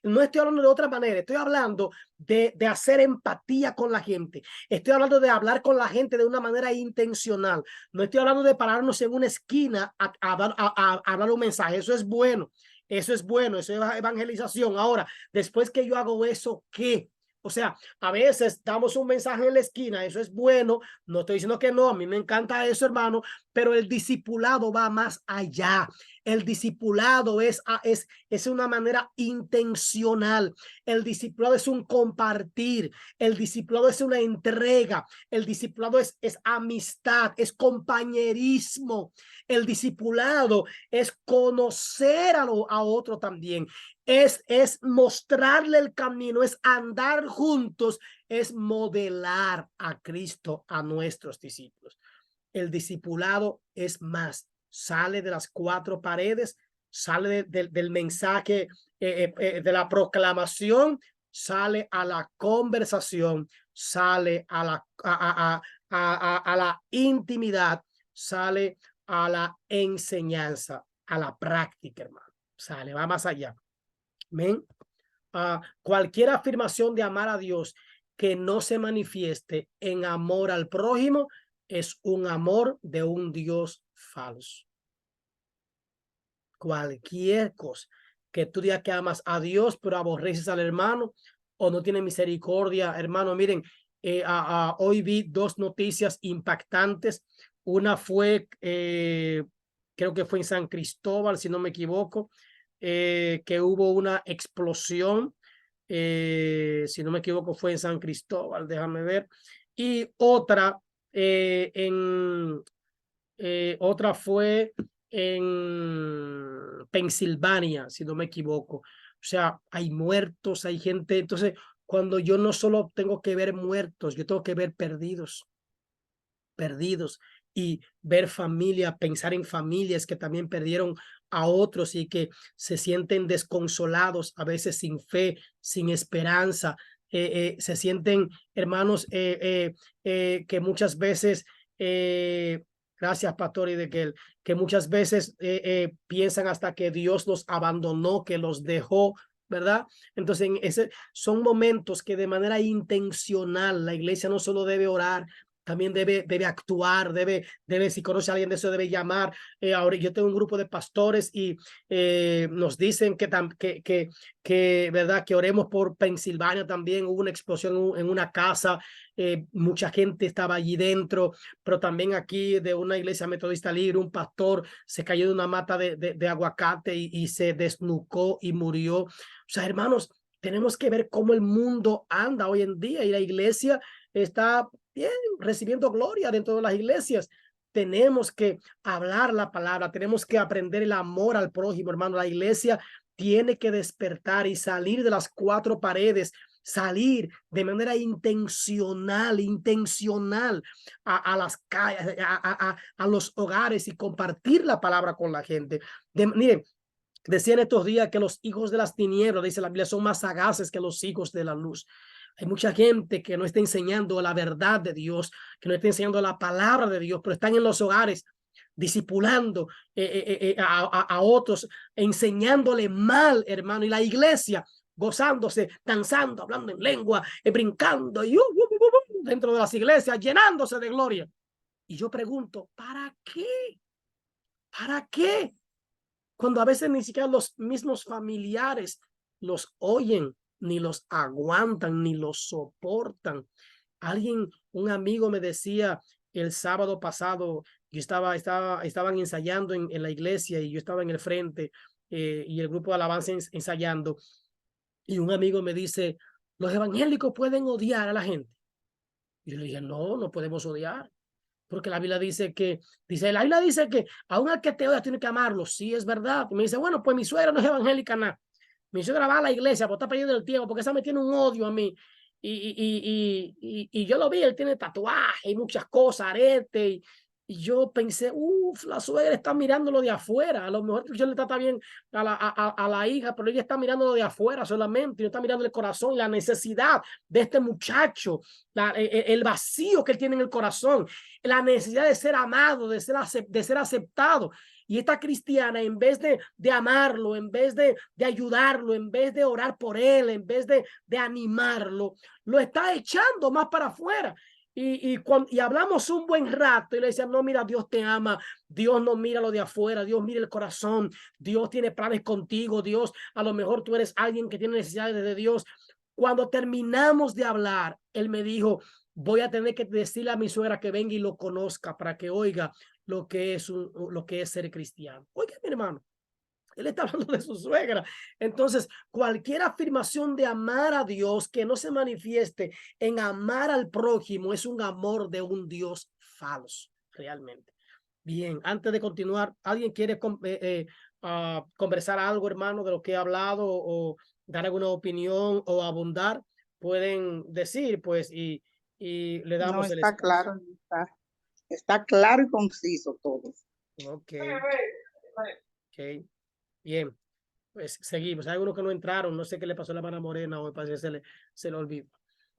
no estoy hablando de otra manera, estoy hablando de hacer empatía con la gente. Estoy hablando de hablar con la gente de una manera intencional. No estoy hablando de pararnos en una esquina a hablar un mensaje. Eso es bueno, eso es bueno, eso es evangelización. Ahora, después que yo hago eso, ¿qué? O sea, a veces damos un mensaje en la esquina, eso es bueno, no estoy diciendo que no, a mí me encanta eso, hermano, pero el discipulado va más allá. El discipulado es una manera intencional. El discipulado es un compartir. El discipulado es una entrega. El discipulado es amistad, es compañerismo. El discipulado es conocer a otro también. Es mostrarle el camino, es andar juntos, es modelar a Cristo a nuestros discípulos. El discipulado es más, sale de las cuatro paredes, sale del mensaje, de la proclamación, sale a la conversación, sale a la intimidad, sale a la enseñanza, a la práctica, hermano. Sale, va más allá. Amén. Cualquier afirmación de amar a Dios que no se manifieste en amor al prójimo es un amor de un Dios falso. Cualquier cosa que tú digas que amas a Dios pero aborreces al hermano o no tienes misericordia, hermano, miren, hoy vi dos noticias impactantes. Una fue, creo que fue en San Cristóbal, si no me equivoco, que hubo una explosión, si no me equivoco fue en San Cristóbal, déjame ver, y otra otra fue en Pensilvania, si no me equivoco. O sea, hay muertos, hay gente. Entonces, cuando yo no solo tengo que ver muertos, yo tengo que ver perdidos y ver familia, pensar en familias que también perdieron a otros y que se sienten desconsolados, a veces sin fe, sin esperanza. Se sienten, hermanos, que muchas veces, gracias, Pastor, y de que muchas veces piensan hasta que Dios los abandonó, que los dejó, ¿verdad? Entonces, son momentos que de manera intencional la iglesia no solo debe orar, también debe actuar, si conoce a alguien de eso, debe llamar. Ahora yo tengo un grupo de pastores y nos dicen que verdad, que oremos por Pensilvania también. Hubo una explosión en una casa, mucha gente estaba allí dentro, pero también aquí de una iglesia metodista libre, un pastor se cayó de una mata de aguacate y se desnucó y murió. O sea, hermanos, Tenemos que ver cómo el mundo anda hoy en día y la iglesia está bien recibiendo gloria dentro de las iglesias. Tenemos que hablar la palabra, tenemos que aprender el amor al prójimo, hermano. La iglesia tiene que despertar y salir de las cuatro paredes, salir de manera intencional a las calles, a los hogares y compartir la palabra con la gente. Miren, decían estos días que los hijos de las tinieblas, dice la Biblia, son más sagaces que los hijos de la luz. Hay mucha gente que no está enseñando la verdad de Dios, que no está enseñando la palabra de Dios, pero están en los hogares discipulando a otros, enseñándole mal, hermano, y la iglesia gozándose, danzando, hablando en lengua, brincando y dentro de las iglesias, llenándose de gloria. Y yo pregunto, ¿para qué? ¿Para qué? Cuando a veces ni siquiera los mismos familiares los oyen, ni los aguantan, ni los soportan. Un amigo me decía el sábado pasado, yo estaban ensayando en la iglesia y yo estaba en el frente y el grupo de alabanza ensayando. Y un amigo me dice, los evangélicos pueden odiar a la gente. Y yo le dije, no, no podemos odiar. Porque la Biblia la Biblia dice que aún al que te odia tiene que amarlo. Sí, es verdad. Y me dice, bueno, pues mi suegra no es evangélica, nada. Mi suegra va a la iglesia, pues está perdiendo el tiempo, porque esa me tiene un odio a mí. Y yo lo vi, él tiene tatuaje y muchas cosas, arete. Y yo pensé, la suegra está mirándolo de afuera. A lo mejor yo le trata bien a la hija, pero ella está mirándolo de afuera solamente. Y no está mirando el corazón, la necesidad de este muchacho, el vacío que él tiene en el corazón, la necesidad de ser amado, de ser aceptado. Y esta cristiana, en vez de amarlo, en vez de ayudarlo, en vez de orar por él, en vez de animarlo, lo está echando más para afuera. Y hablamos un buen rato y le decían, no, mira, Dios te ama, Dios no mira lo de afuera, Dios mira el corazón, Dios tiene planes contigo, Dios, a lo mejor tú eres alguien que tiene necesidades de Dios. Cuando terminamos de hablar, él me dijo, voy a tener que decirle a mi suegra que venga y lo conozca para que oiga lo que es ser cristiano. Oiga, mi hermano, él está hablando de su suegra. Entonces, cualquier afirmación de amar a Dios que no se manifieste en amar al prójimo es un amor de un Dios falso, realmente. Bien, antes de continuar, ¿alguien quiere conversar algo, hermano, de lo que he hablado o dar alguna opinión o abundar? Pueden decir, pues, y le damos No, el está espacio. claro, está claro y conciso todo. Ok. Bien, pues seguimos. Hay algunos que no entraron, no sé qué le pasó a la hermana Morena o parece que se le olvidó.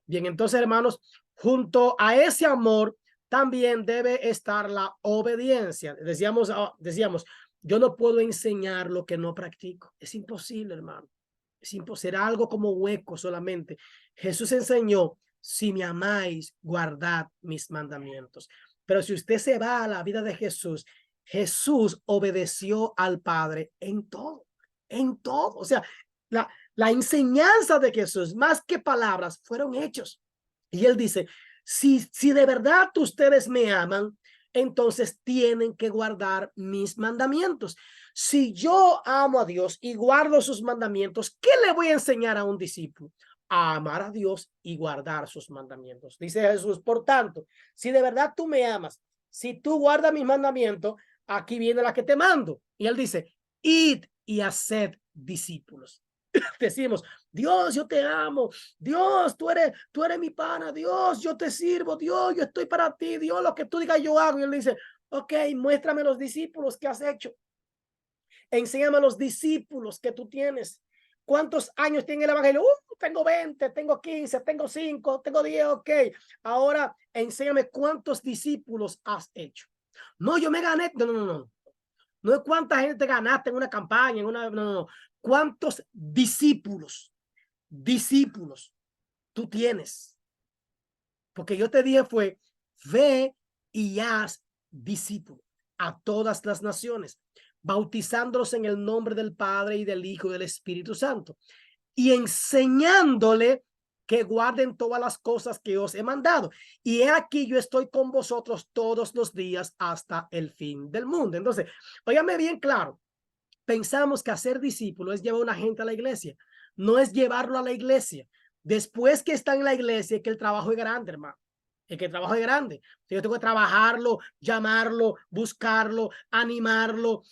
Bien, entonces, hermanos, junto a ese amor también debe estar la obediencia. Decíamos, yo no puedo enseñar lo que no practico. Es imposible, hermano. Es imposible, será algo como hueco solamente. Jesús enseñó, si me amáis, guardad mis mandamientos. Pero si usted se va a la vida de Jesús, Jesús obedeció al Padre en todo, en todo. O sea, la enseñanza de Jesús, más que palabras, fueron hechos. Y él dice, si de verdad ustedes me aman, entonces tienen que guardar mis mandamientos. Si yo amo a Dios y guardo sus mandamientos, ¿qué le voy a enseñar a un discípulo? A amar a Dios y guardar sus mandamientos. Dice Jesús, por tanto, si de verdad tú me amas, si tú guardas mis mandamientos, aquí viene la que te mando. Y él dice, id y haced discípulos. Decimos, Dios, yo te amo, Dios, tú eres mi pana, Dios, yo te sirvo, Dios, yo estoy para ti, Dios, lo que tú digas yo hago. Y él dice, ok, muéstrame los discípulos que has hecho, enséñame a los discípulos que tú tienes. ¿Cuántos años tiene el evangelio? Tengo 20, tengo 15, tengo 5, tengo 10, ok. Ahora enséñame cuántos discípulos has hecho. No, yo me gané, no. No es cuánta gente ganaste en una campaña, no. ¿Cuántos discípulos tú tienes? Porque yo te dije fue, ve y haz discípulos a todas las naciones, bautizándolos en el nombre del Padre y del Hijo y del Espíritu Santo, y enseñándole que guarden todas las cosas que os he mandado. Y he aquí yo estoy con vosotros todos los días hasta el fin del mundo. Entonces, óigame bien claro, pensamos que hacer discípulos es llevar a una gente a la iglesia. no es llevarlo a la iglesia. Después que está en la iglesia, es que el trabajo es grande, hermano. Es que el trabajo es grande. Yo tengo que trabajarlo, llamarlo, buscarlo, animarlo,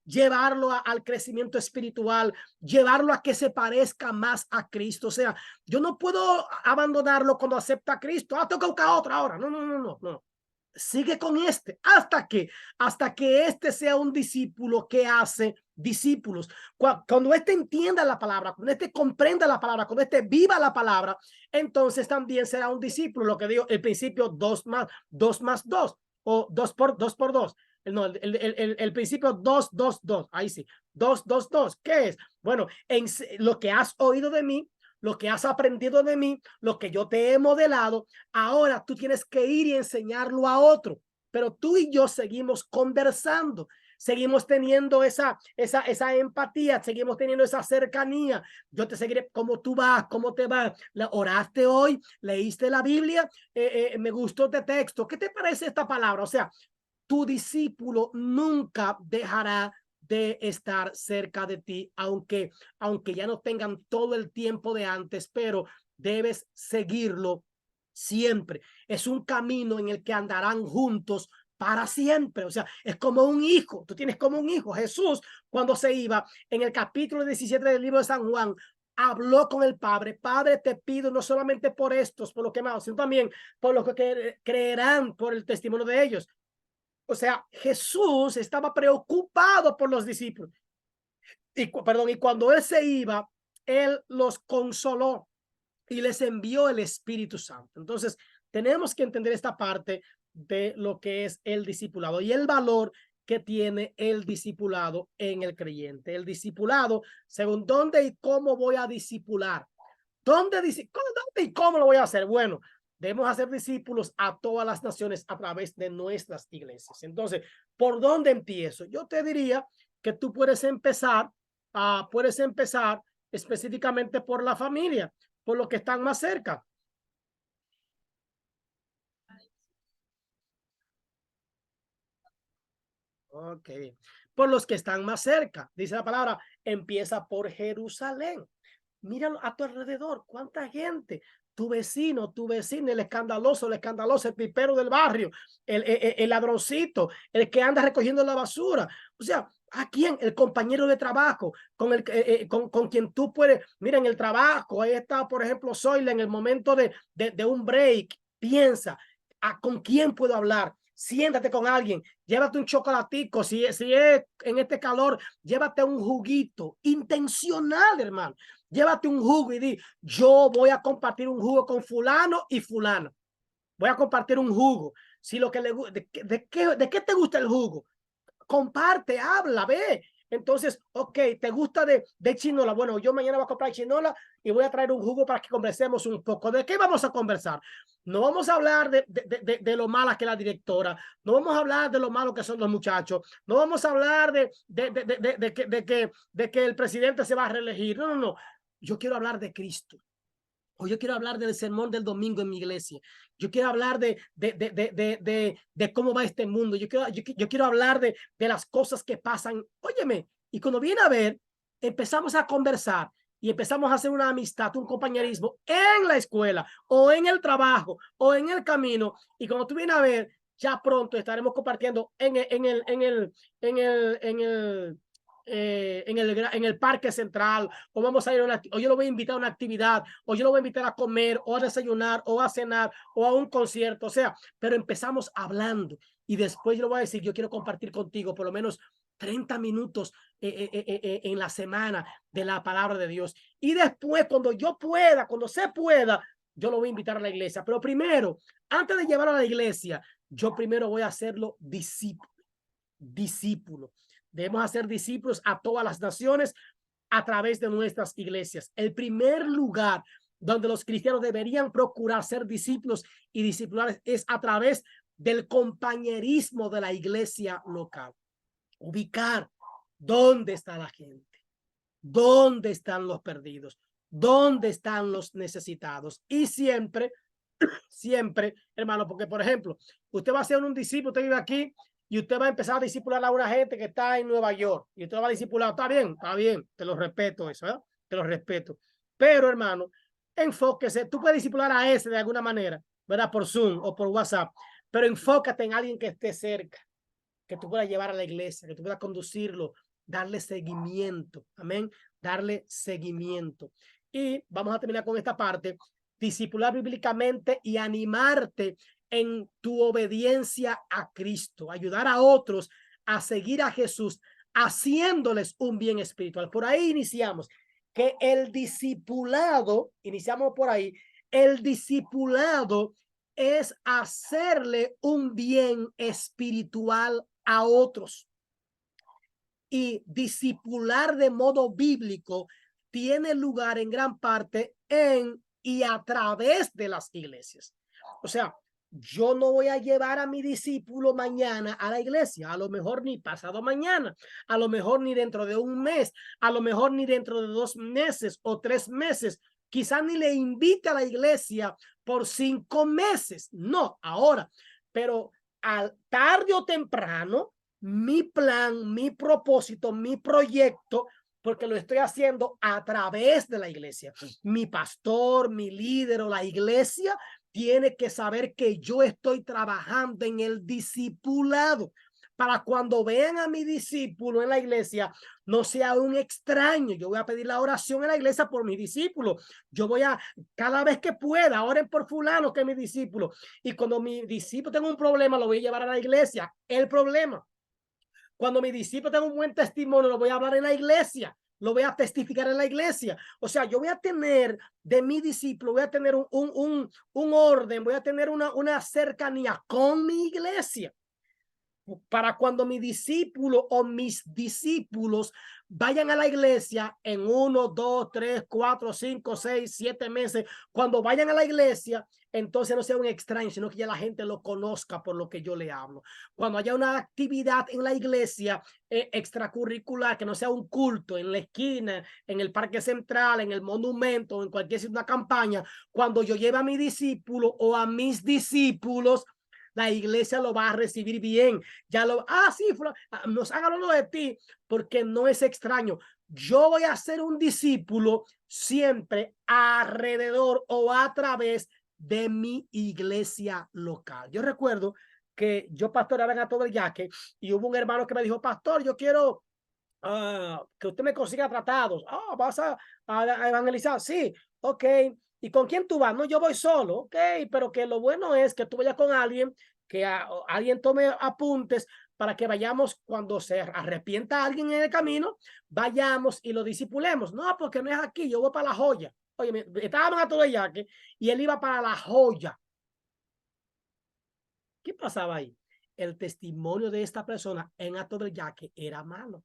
llevarlo al crecimiento espiritual, llevarlo a que se parezca más a Cristo. O sea, yo no puedo abandonarlo cuando acepta a Cristo. Tengo que buscar otro ahora. No. Sigue con este hasta que este sea un discípulo que hace discípulos. Cuando este entienda la palabra, cuando este comprenda la palabra, cuando este viva la palabra, entonces también será un discípulo. Lo que digo, el principio 2 más 2 o 2 por 2. No, el principio 2. Ahí sí, 2. ¿Qué es? Bueno, en lo que has oído de mí, lo que has aprendido de mí, lo que yo te he modelado, ahora tú tienes que ir y enseñarlo a otro. Pero tú y yo seguimos conversando, seguimos teniendo esa empatía, seguimos teniendo esa cercanía. Yo te seguiré cómo tú vas, cómo te va. ¿Oraste hoy? ¿Leíste la Biblia? Me gustó este texto. ¿Qué te parece esta palabra? O sea, tu discípulo nunca dejará de estar cerca de ti, aunque ya no tengan todo el tiempo de antes, pero debes seguirlo siempre. Es un camino en el que andarán juntos para siempre. O sea, es como un hijo. Tú tienes como un hijo. Jesús, cuando se iba, en el capítulo 17 del libro de San Juan, habló con el Padre. Padre, te pido no solamente por estos, por los quemados, sino también por los que creerán por el testimonio de ellos. O sea, Jesús estaba preocupado por los discípulos. Y cuando él se iba, él los consoló y les envió el Espíritu Santo. Entonces, tenemos que entender esta parte de lo que es el discipulado y el valor que tiene el discipulado en el creyente. El discipulado, según dónde y cómo voy a discipular. ¿Dónde y cómo lo voy a hacer? Bueno, debemos hacer discípulos a todas las naciones a través de nuestras iglesias. Entonces, ¿por dónde empiezo? Yo te diría que tú puedes empezar específicamente por la familia, por los que están más cerca. Ok, por los que están más cerca. Dice la palabra, empieza por Jerusalén. Míralo a tu alrededor, cuánta gente, tu vecino, el escandaloso, el pipero del barrio, el ladroncito, el que anda recogiendo la basura. O sea, ¿a quién? El compañero de trabajo, con quien tú puedes, mira, en el trabajo, ahí está, por ejemplo, Zoila, en el momento de un break, piensa, ¿con quién puedo hablar? Siéntate con alguien, llévate un chocolatico, si es en este calor, llévate un juguito intencional, hermano. Llévate un jugo y di, yo voy a compartir un jugo con fulano y fulano. Voy a compartir un jugo. Si lo que le gusta, ¿de qué te gusta el jugo? Comparte, habla, ve. Entonces, ok, ¿te gusta de chinola? Bueno, yo mañana voy a comprar chinola y voy a traer un jugo para que conversemos un poco. ¿De qué vamos a conversar? No vamos a hablar de lo mala que es la directora, no vamos a hablar de lo malo que son los muchachos, no vamos a hablar de que el presidente se va a reelegir. No. Yo quiero hablar de Cristo. O yo quiero hablar del sermón del domingo en mi iglesia. Yo quiero hablar de cómo va este mundo. Yo quiero hablar de las cosas que pasan. Óyeme, y cuando viene a ver, empezamos a conversar y empezamos a hacer una amistad, un compañerismo en la escuela o en el trabajo o en el camino. Y cuando tú vienes a ver, ya pronto estaremos compartiendo en el parque central, o vamos a ir o yo lo voy a invitar a una actividad, o yo lo voy a invitar a comer, o a desayunar, o a cenar, o a un concierto. O sea, pero empezamos hablando y después yo le voy a decir, yo quiero compartir contigo por lo menos 30 minutos en la semana de la palabra de Dios. Y después, cuando se pueda, yo lo voy a invitar a la iglesia. Pero primero, antes de llevarlo a la iglesia, yo primero voy a hacerlo discípulo. Debemos hacer discípulos a todas las naciones a través de nuestras iglesias. El primer lugar donde los cristianos deberían procurar ser discípulos y discipulares es a través del compañerismo de la iglesia local. Ubicar dónde está la gente, dónde están los perdidos, dónde están los necesitados. Y siempre, hermano, porque por ejemplo, usted va a ser un discípulo, usted vive aquí, y usted va a empezar a discipular a una gente que está en Nueva York y usted va a discipular, está bien, te lo respeto eso, ¿eh? te lo respeto. Pero, hermano, enfóquese. Tú puedes discipular a ese de alguna manera, ¿verdad? Por Zoom o por WhatsApp, pero enfócate en alguien que esté cerca, que tú puedas llevar a la iglesia, que tú puedas conducirlo, darle seguimiento. Amén. Darle seguimiento. Y vamos a terminar con esta parte. Discipular bíblicamente y animarte en tu obediencia a Cristo. Ayudar a otros a seguir a Jesús, haciéndoles un bien espiritual. Por ahí iniciamos. Que el discipulado, iniciamos por ahí, el discipulado es hacerle un bien espiritual a otros. Y discipular de modo bíblico tiene lugar en gran parte en y a través de las iglesias. O sea, yo no voy a llevar a mi discípulo mañana a la iglesia, a lo mejor ni pasado mañana, a lo mejor ni dentro de un mes, a lo mejor ni dentro de 2 meses o 3 meses, quizás ni le invite a la iglesia por 5 meses, no, ahora, pero al tarde o temprano, mi plan, mi propósito, mi proyecto, porque lo estoy haciendo a través de la iglesia. Mi pastor, mi líder o la iglesia tiene que saber que yo estoy trabajando en el discipulado para cuando vean a mi discípulo en la iglesia, no sea un extraño. Yo voy a pedir la oración en la iglesia por mi discípulo. Yo voy a, cada vez que pueda, oren por fulano que es mi discípulo. Y cuando mi discípulo tenga un problema, lo voy a llevar a la iglesia. El problema. Cuando mi discípulo tenga un buen testimonio, lo voy a hablar en la iglesia. Lo voy a testificar en la iglesia. O sea, yo voy a tener de mi discípulo, voy a tener un orden, voy a tener una cercanía con mi iglesia. Para cuando mi discípulo o mis discípulos vayan a la iglesia en 1, 2, 3, 4, 5, 6, 7 meses, cuando vayan a la iglesia, entonces no sea un extraño, sino que ya la gente lo conozca por lo que yo le hablo. Cuando haya una actividad en la iglesia extracurricular, que no sea un culto en la esquina, en el parque central, en el monumento, en cualquier sitio, una campaña, cuando yo lleve a mi discípulo o a mis discípulos, la iglesia lo va a recibir bien. Ya lo, sí, nos han hablado de ti, porque no es extraño. Yo voy a ser un discípulo siempre alrededor o a través de mi iglesia local. Yo recuerdo que yo pastoreaba en Ato del Yaque y hubo un hermano que me dijo, pastor, yo quiero que usted me consiga tratados. ¿Vas a evangelizar? Sí, ok. ¿Y con quién tú vas? No, yo voy solo, ok, pero que lo bueno es que tú vayas con alguien, que alguien tome apuntes para que vayamos cuando se arrepienta alguien en el camino, vayamos y lo discipulemos. No, porque no es aquí, yo voy para La Joya. Oye, estábamos a todo el Yaque y él iba para La Joya. ¿Qué pasaba ahí? El testimonio de esta persona en Ato del Yaque era malo.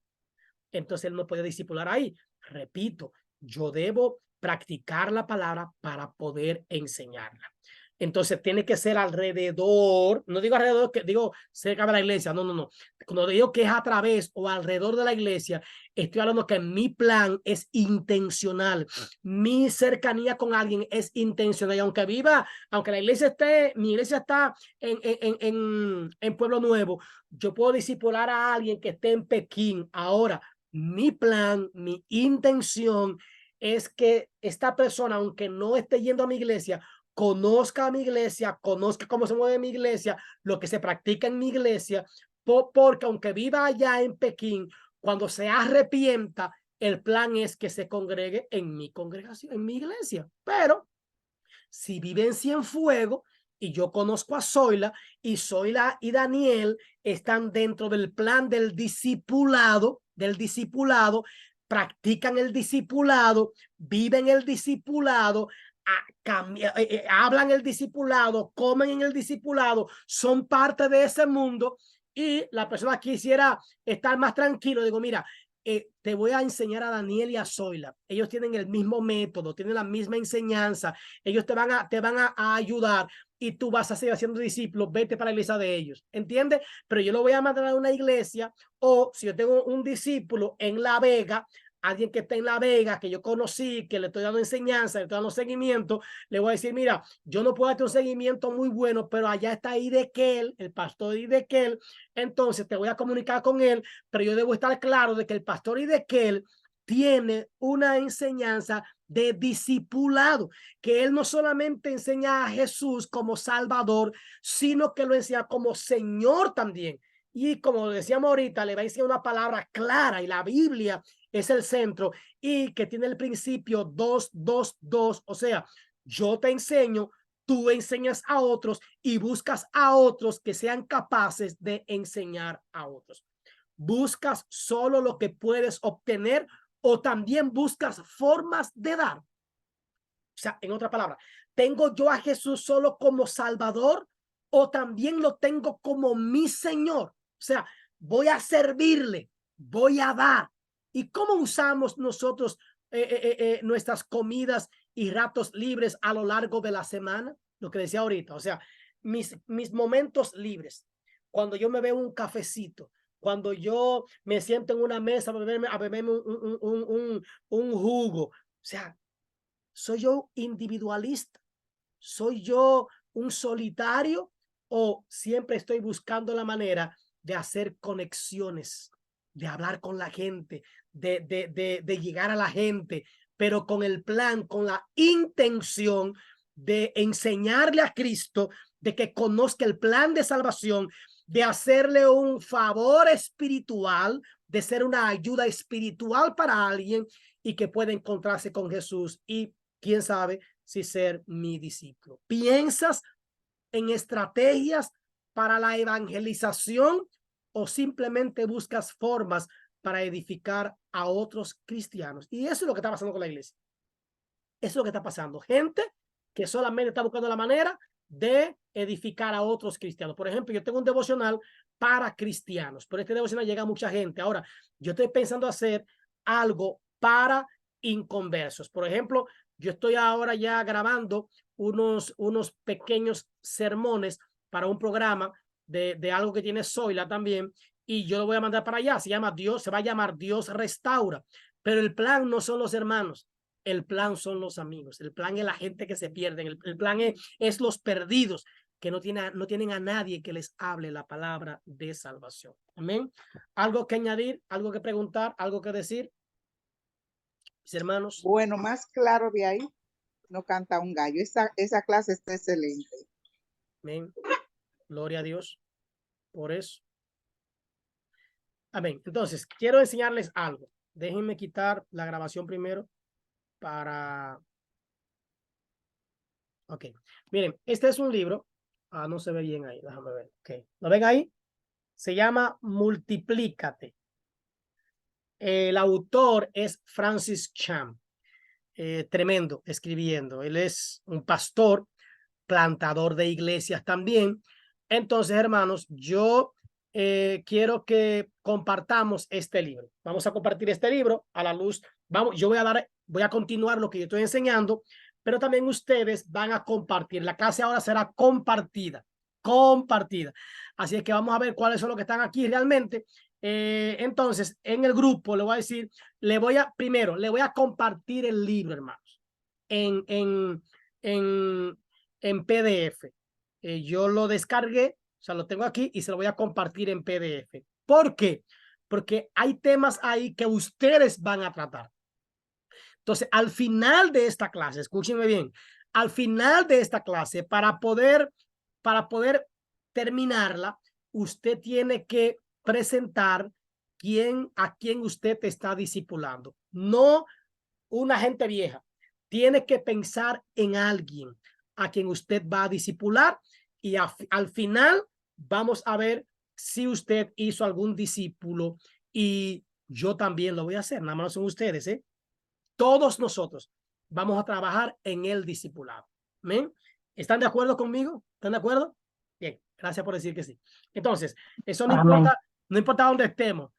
Entonces él no puede discipular ahí. Repito, yo debo practicar la palabra para poder enseñarla. Entonces tiene que ser alrededor, no digo alrededor, que digo cerca de la iglesia, no. Cuando digo que es a través o alrededor de la iglesia, estoy hablando que mi plan es intencional. Mi cercanía con alguien es intencional. Y aunque aunque la iglesia esté, mi iglesia está en Pueblo Nuevo, yo puedo discipular a alguien que esté en Pekín. Ahora, mi plan, mi intención es que esta persona, aunque no esté yendo a mi iglesia, conozca a mi iglesia, conozca cómo se mueve mi iglesia, lo que se practica en mi iglesia, porque aunque viva allá en Pekín, cuando se arrepienta, el plan es que se congregue en mi congregación, en mi iglesia. Pero si vive en Cienfuegos y yo conozco a Zoila y Zoila y Daniel están dentro del plan del discipulado, practican el discipulado, viven el discipulado, hablan el discipulado, comen en el discipulado, son parte de ese mundo, y la persona quisiera estar más tranquilo, digo, mira, te voy a enseñar a Daniel y a Zoila. Ellos tienen el mismo método, tienen la misma enseñanza, ellos te van a ayudar y tú vas a seguir haciendo discípulos, vete para la iglesia de ellos, ¿entiendes? Pero yo lo voy a mandar a una iglesia, o si yo tengo un discípulo en La Vega, alguien que está en La Vega, que yo conocí, que le estoy dando enseñanza, le estoy dando seguimiento, le voy a decir, mira, yo no puedo darte un seguimiento muy bueno, pero allá está Idekel, el pastor Idekel, entonces te voy a comunicar con él, pero yo debo estar claro de que el pastor Idekel tiene una enseñanza de discipulado, que él no solamente enseña a Jesús como Salvador, sino que lo enseña como Señor también. Y como decíamos ahorita, le va a decir una palabra clara, y la Biblia es el centro, y que tiene el principio 2-2-2, o sea, yo te enseño, tú enseñas a otros y buscas a otros que sean capaces de enseñar a otros. ¿Buscas solo lo que puedes obtener o también buscas formas de dar? O sea, en otra palabra, ¿tengo yo a Jesús solo como Salvador o también lo tengo como mi Señor? O sea, voy a servirle, voy a dar. ¿Y cómo usamos nosotros nuestras comidas y ratos libres a lo largo de la semana? Lo que decía ahorita, o sea, mis momentos libres, cuando yo me veo un cafecito, cuando yo me siento en una mesa a beberme un jugo, o sea, ¿soy yo individualista? ¿Soy yo un solitario? ¿O siempre estoy buscando la manera de hacer conexiones, de hablar con la gente, de llegar a la gente, pero con el plan, con la intención de enseñarle a Cristo, de que conozca el plan de salvación, de hacerle un favor espiritual, de ser una ayuda espiritual para alguien y que pueda encontrarse con Jesús y quién sabe si ser mi discípulo? ¿Piensas en estrategias para la evangelización o simplemente buscas formas para edificar a otros cristianos? Y eso es lo que está pasando con la iglesia. Eso es lo que está pasando. Gente que solamente está buscando la manera de edificar a otros cristianos. Por ejemplo, yo tengo un devocional para cristianos, pero este devocional llega a mucha gente. Ahora, yo estoy pensando hacer algo para inconversos. Por ejemplo, yo estoy ahora ya grabando unos pequeños sermones para un programa de algo que tiene Zoila también, y yo lo voy a mandar para allá. Se va a llamar Dios Restaura, pero el plan no son los hermanos. El plan son los amigos, el plan es la gente que se pierden, el plan es los perdidos que no tienen a nadie que les hable la palabra de salvación. Amén. ¿Algo que añadir? ¿Algo que preguntar? ¿Algo que decir? Mis hermanos. Bueno, más claro de ahí no canta un gallo. Esa clase está excelente. Amén. Gloria a Dios por eso. Amén. Entonces, quiero enseñarles algo. Déjenme quitar la grabación primero para... Ok. Miren, este es un libro. Ah, no se ve bien ahí. Déjame ver. Ok. ¿Lo ven ahí? Se llama Multiplícate. El autor es Francis Chan. Tremendo escribiendo. Él es un pastor, plantador de iglesias también. Entonces, hermanos, yo quiero que compartamos este libro. Vamos a compartir este libro a la luz. Vamos, yo voy a continuar lo que yo estoy enseñando, pero también ustedes van a compartir. La clase ahora será compartida. Así es que vamos a ver cuáles son los que están aquí realmente. Entonces, en el grupo le voy a decir, le voy a compartir el libro, hermanos, en PDF. Yo lo descargué, o sea, lo tengo aquí y se lo voy a compartir en PDF. ¿Por qué? Porque hay temas ahí que ustedes van a tratar. Entonces, al final de esta clase, escúchenme bien, al final de esta clase, para poder terminarla, usted tiene que presentar a quién usted está discipulando. No una gente vieja. Tiene que pensar en alguien a quien usted va a discipular y al final vamos a ver si usted hizo algún discípulo y yo también lo voy a hacer. Nada más son ustedes, ¿eh? Todos nosotros vamos a trabajar en el discipulado. ¿Amén? ¿Están de acuerdo conmigo? ¿Están de acuerdo? Bien, gracias por decir que sí. Entonces, eso no importa dónde estemos.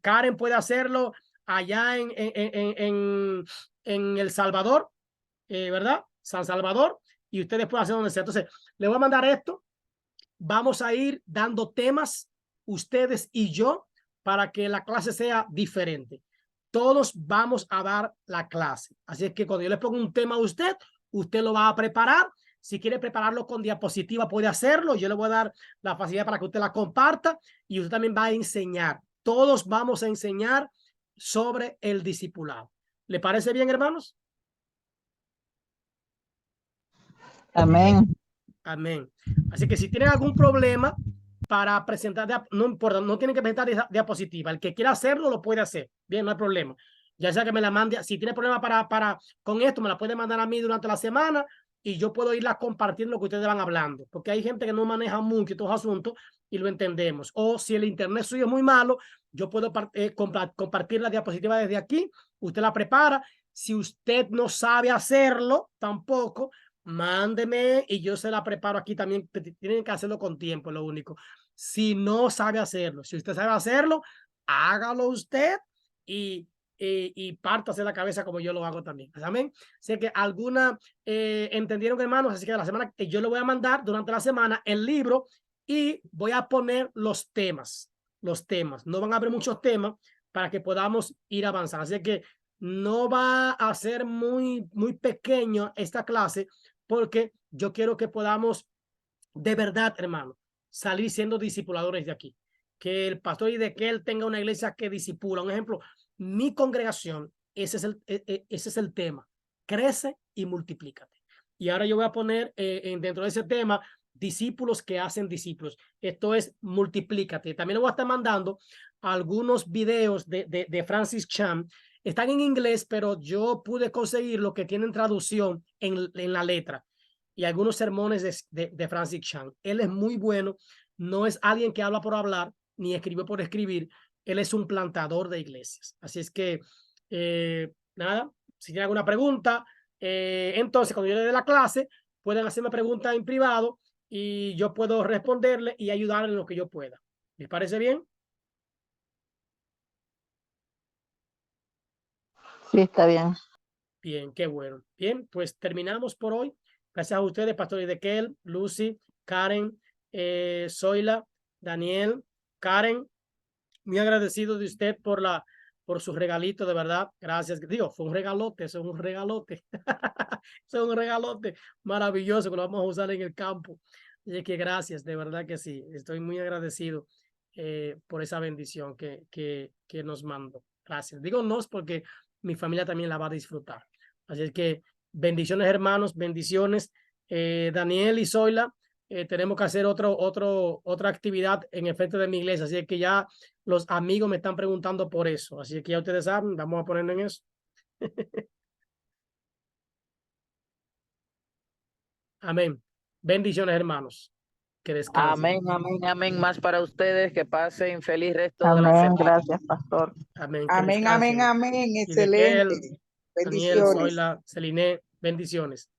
Karen puede hacerlo allá en El Salvador, ¿verdad? San Salvador, y ustedes pueden hacer donde sea. Entonces, le voy a mandar esto. Vamos a ir dando temas, ustedes y yo, para que la clase sea diferente. Todos vamos a dar la clase. Así es que cuando yo le pongo un tema a usted, usted lo va a preparar. Si quiere prepararlo con diapositiva, puede hacerlo. Yo le voy a dar la facilidad para que usted la comparta y usted también va a enseñar. Todos vamos a enseñar sobre el discipulado. ¿Le parece bien, hermanos? Amén. Amén. Así que si tienen algún problema para presentar, no importa, no tienen que presentar diapositiva. El que quiera hacerlo lo puede hacer. Bien, no hay problema. Ya sea que me la mande, si tiene problema con esto, me la puede mandar a mí durante la semana y yo puedo irla compartiendo lo que ustedes van hablando. Porque hay gente que no maneja mucho estos asuntos y lo entendemos. O si el internet suyo es muy malo, yo puedo compartir la diapositiva desde aquí. Usted la prepara. Si usted no sabe hacerlo, tampoco, mándeme y yo se la preparo aquí también. Tienen que hacerlo con tiempo, lo único. Si no sabe hacerlo, si usted sabe hacerlo, hágalo usted y pártase la cabeza como yo lo hago también. Amén. Sé que alguna entendieron, hermanos, así que la semana yo le voy a mandar durante la semana el libro y voy a poner los temas. No van a haber muchos temas para que podamos ir avanzando. Así que no va a ser muy pequeño esta clase, porque yo quiero que podamos de verdad, hermano, salir siendo discipuladores de aquí. Que el pastor y de que él tenga una iglesia que discipula. Un ejemplo, mi congregación, ese es el tema. Crece y multiplícate. Y ahora yo voy a poner dentro de ese tema discípulos que hacen discípulos. Esto es multiplícate. También le voy a estar mandando algunos videos de Francis Chan. Están en inglés, pero yo pude conseguir lo que tienen traducción en la letra y algunos sermones de Francis Chan. Él es muy bueno, no es alguien que habla por hablar, ni escribe por escribir, él es un plantador de iglesias. Así es que, nada, si tienen alguna pregunta, entonces cuando yo le dé la clase, pueden hacerme preguntas en privado y yo puedo responderle y ayudarle en lo que yo pueda. ¿Les parece bien? Sí, está bien. Bien, qué bueno. Bien, pues terminamos por hoy. Gracias a ustedes, Pastor Ezequiel, Lucy, Karen, Zoila, Daniel, Karen. Muy agradecido de usted por su regalito, de verdad. Gracias. Digo, fue un regalote, eso es un regalote. Eso es un regalote maravilloso que lo vamos a usar en el campo. Así que gracias, de verdad que sí. Estoy muy agradecido por esa bendición que nos mandó. Gracias. Digo nos porque mi familia también la va a disfrutar. Así es que bendiciones, hermanos, bendiciones. Daniel y Zoila, tenemos que hacer otra actividad en el frente de mi iglesia. Así que ya los amigos me están preguntando por eso. Así que ya ustedes saben, vamos a ponernos en eso. Amén. Bendiciones, hermanos. Que descansen. Amén, amén, amén. Más para ustedes. Que pasen feliz resto de la Amén. semana. Gracias, pastor. Amén. Que Amén, amén, descansen. amén. Y de que él, Excelente. Daniel, Bendiciones. Zoila, Celine, bendiciones.